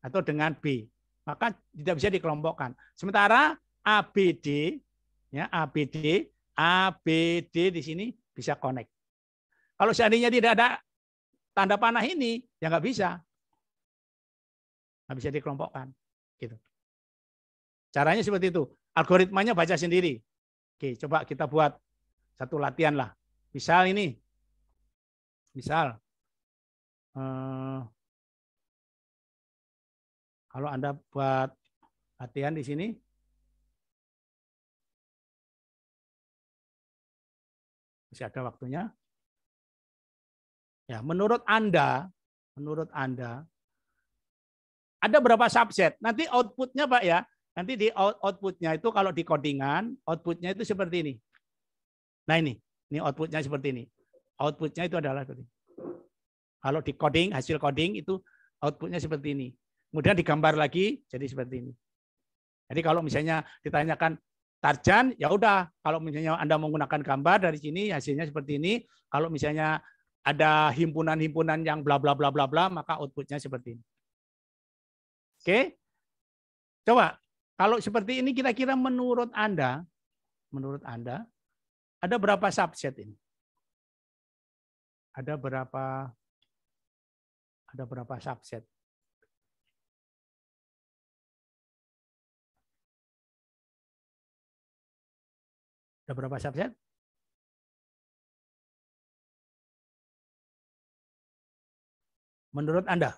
atau dengan B. Maka tidak bisa dikelompokkan. Sementara ABD, ya ABD di sini bisa connect. Kalau seandainya tidak ada tanda panah ini, ya nggak bisa dikelompokkan. Gitu. Caranya seperti itu. Algoritmanya baca sendiri. Oke, coba kita buat satu latihan lah. Misal ini, kalau Anda buat latihan di sini, masih ada waktunya. Ya, menurut Anda, ada berapa subset? Nanti outputnya Pak ya, nanti di outputnya itu kalau di codingan, outputnya itu seperti ini. Nah ini outputnya seperti ini. Outputnya itu adalah seperti ini. Kalau di coding, hasil coding itu outputnya seperti ini. Kemudian digambar lagi jadi seperti ini. Jadi kalau misalnya ditanyakan Tarjan, ya udah. Kalau misalnya Anda menggunakan gambar dari sini hasilnya seperti ini. Kalau misalnya ada himpunan-himpunan yang bla bla bla bla bla, maka outputnya seperti ini. Oke, coba kalau seperti ini kira-kira menurut Anda ada berapa subset ini? Ada berapa subset? Ada berapa subset? Menurut Anda?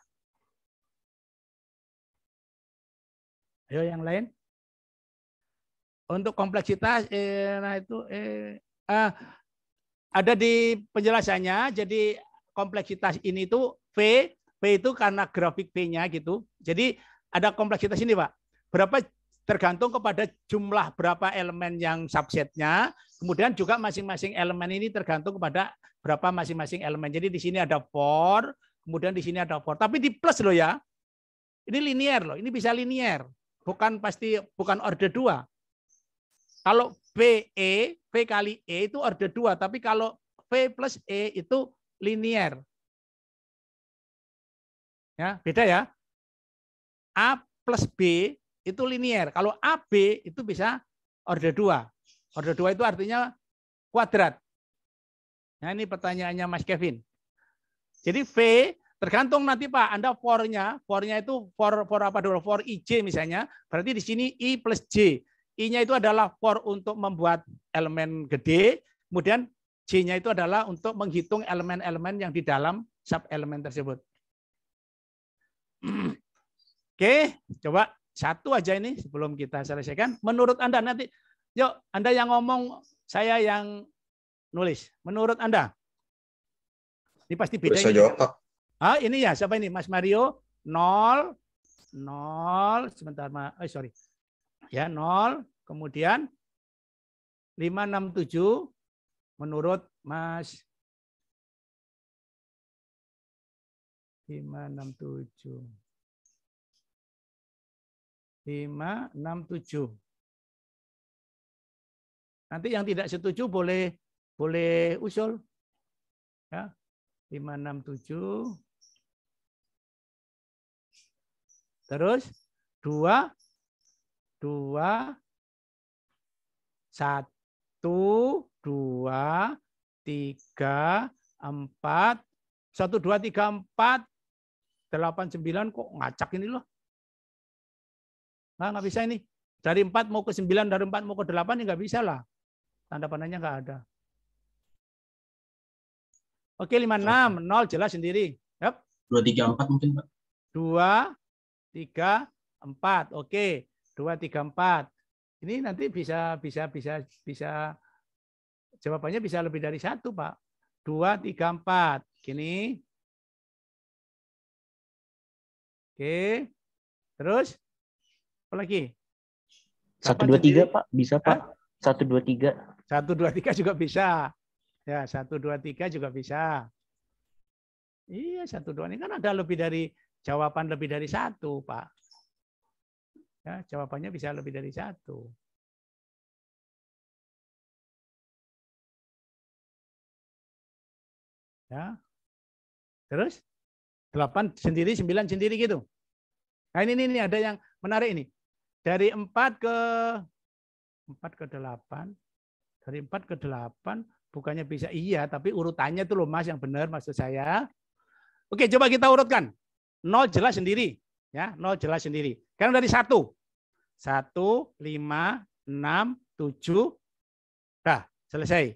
Ayo yang lain. Untuk kompleksitas, ada di penjelasannya. Jadi kompleksitas ini tuh V itu karena grafik V-nya gitu. Jadi ada kompleksitas ini Pak. Berapa tergantung kepada jumlah berapa elemen yang subsetnya. Kemudian juga masing-masing elemen ini tergantung kepada berapa masing-masing elemen. Jadi di sini ada for, kemudian di sini ada for. Tapi di plus loh ya. Ini linear loh. Ini bisa linear. Bukan order 2. Kalau V kali E itu order 2, tapi kalau V plus E itu linear. Ya, beda ya. A plus B itu linear. Kalau AB itu bisa order 2. Order 2 itu artinya kuadrat. Nah, ini pertanyaannya Mas Kevin. Jadi V tergantung nanti Pak, Anda for-nya itu for apa dulu? For IJ misalnya, berarti di sini I plus J. I-nya itu adalah for untuk membuat elemen gede, kemudian J-nya itu adalah untuk menghitung elemen-elemen yang di dalam sub-elemen tersebut. Oke, coba satu aja ini sebelum kita selesaikan. Menurut Anda nanti, yuk Anda yang ngomong, saya yang nulis. Menurut Anda? Ini pasti beda. Bisa jawab, Pak. Ini ya, siapa ini? Mas Mario, 0, sebentar, sorry. Ya, 0, kemudian 567 menurut Mas 567. Nanti yang tidak setuju boleh usul. Ya. 567. Terus 2, 1, 2, 3, 4, 1, 2, 3, 4, 8, 9, kok ngacak ini loh. Nah, nggak bisa ini. Dari 4 mau ke 9, dari 4 mau ke 8, ya nggak bisa lah. Tanda panahnya nggak ada. Oke, 5, 6, 0 jelas sendiri. Yep. 2, 3, 4 mungkin, Pak. 2, 3, 4. Oke, 2, 3, 4. Ini nanti bisa jawabannya bisa lebih dari 1, Pak. 2, 3, 4. Gini. Oke. Terus apa lagi? 1, 2, 3, Pak. Bisa, Pak. 1, 2, 3. 1, 2, 3 juga bisa. Ya, 1, 2, 3 juga bisa. Iya, 1, 2 ini kan ada lebih dari jawaban lebih dari 1, Pak. Ya, jawabannya bisa lebih dari 1. Ya. Terus 8 sendiri, 9 sendiri gitu. Nah, ini ada yang menarik ini. Dari 4 ke 8. Dari 4 ke 8 bukannya bisa iya, tapi urutannya itu loh Mas yang benar maksud saya. Oke, coba kita urutkan. 0 jelas sendiri, ya. 0 jelas sendiri. Sekarang dari 1. 1, 5, 6, 7. Dah, selesai.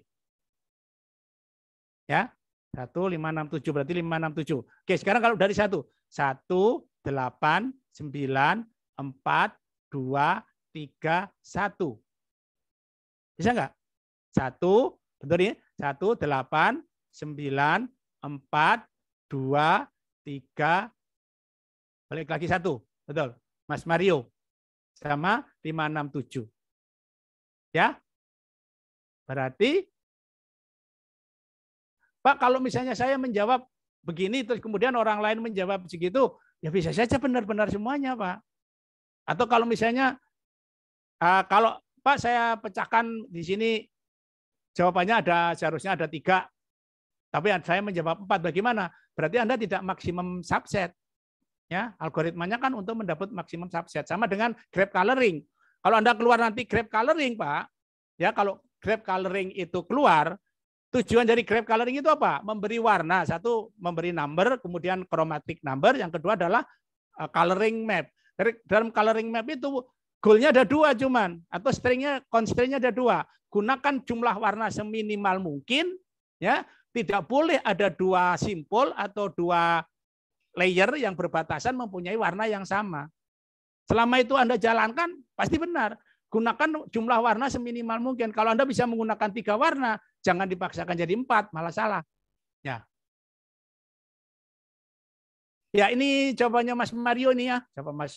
Ya. 1, 5, 6, 7. Berarti 5, 6, 7. Oke, sekarang kalau dari 1. 1, 8, 9, 4, 2, 3, 1. Bisa nggak? 1, betul ya? 1, 8, 9, 4, 2, 3, balik lagi 1. Betul. Mas Mario. Sama 5, 6, 7. Ya? Berarti, Pak, kalau misalnya saya menjawab begini, terus kemudian orang lain menjawab segitu, ya bisa saja benar-benar semuanya, Pak. Atau kalau misalnya, kalau Pak saya pecahkan di sini, jawabannya seharusnya ada 3, tapi saya menjawab 4, bagaimana? Berarti Anda tidak maksimum subset. Ya, algoritmanya kan untuk mendapat maksimum subset. Sama dengan grab coloring. Kalau Anda keluar nanti grab coloring, Pak, ya kalau grab coloring itu keluar, tujuan dari grab coloring itu apa? Memberi warna. Satu, memberi number, kemudian chromatic number. Yang kedua adalah coloring map. Dalam coloring map itu goalnya ada 2 cuman, atau constraint-nya ada 2. Gunakan jumlah warna seminimal mungkin, ya. Tidak boleh ada 2 simpul atau 2 layer yang berbatasan mempunyai warna yang sama. Selama itu Anda jalankan, pasti benar. Gunakan jumlah warna seminimal mungkin. Kalau Anda bisa menggunakan 3 warna, jangan dipaksakan jadi 4, malah salah. Ya. Ya, ini jawabannya Mas Mario nih ya.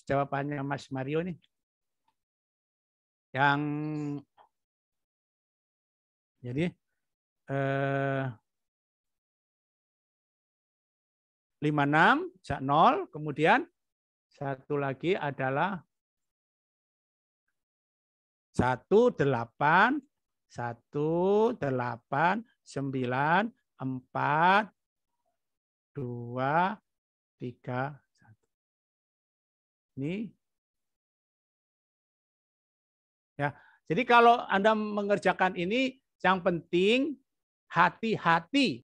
Jawabannya Mas Mario nih. Yang jadi 56, 0, kemudian satu lagi adalah 1, 8, 1, 8, 9, 4, 2, 3, 1. Ini. Ya. Jadi kalau Anda mengerjakan ini, yang penting hati-hati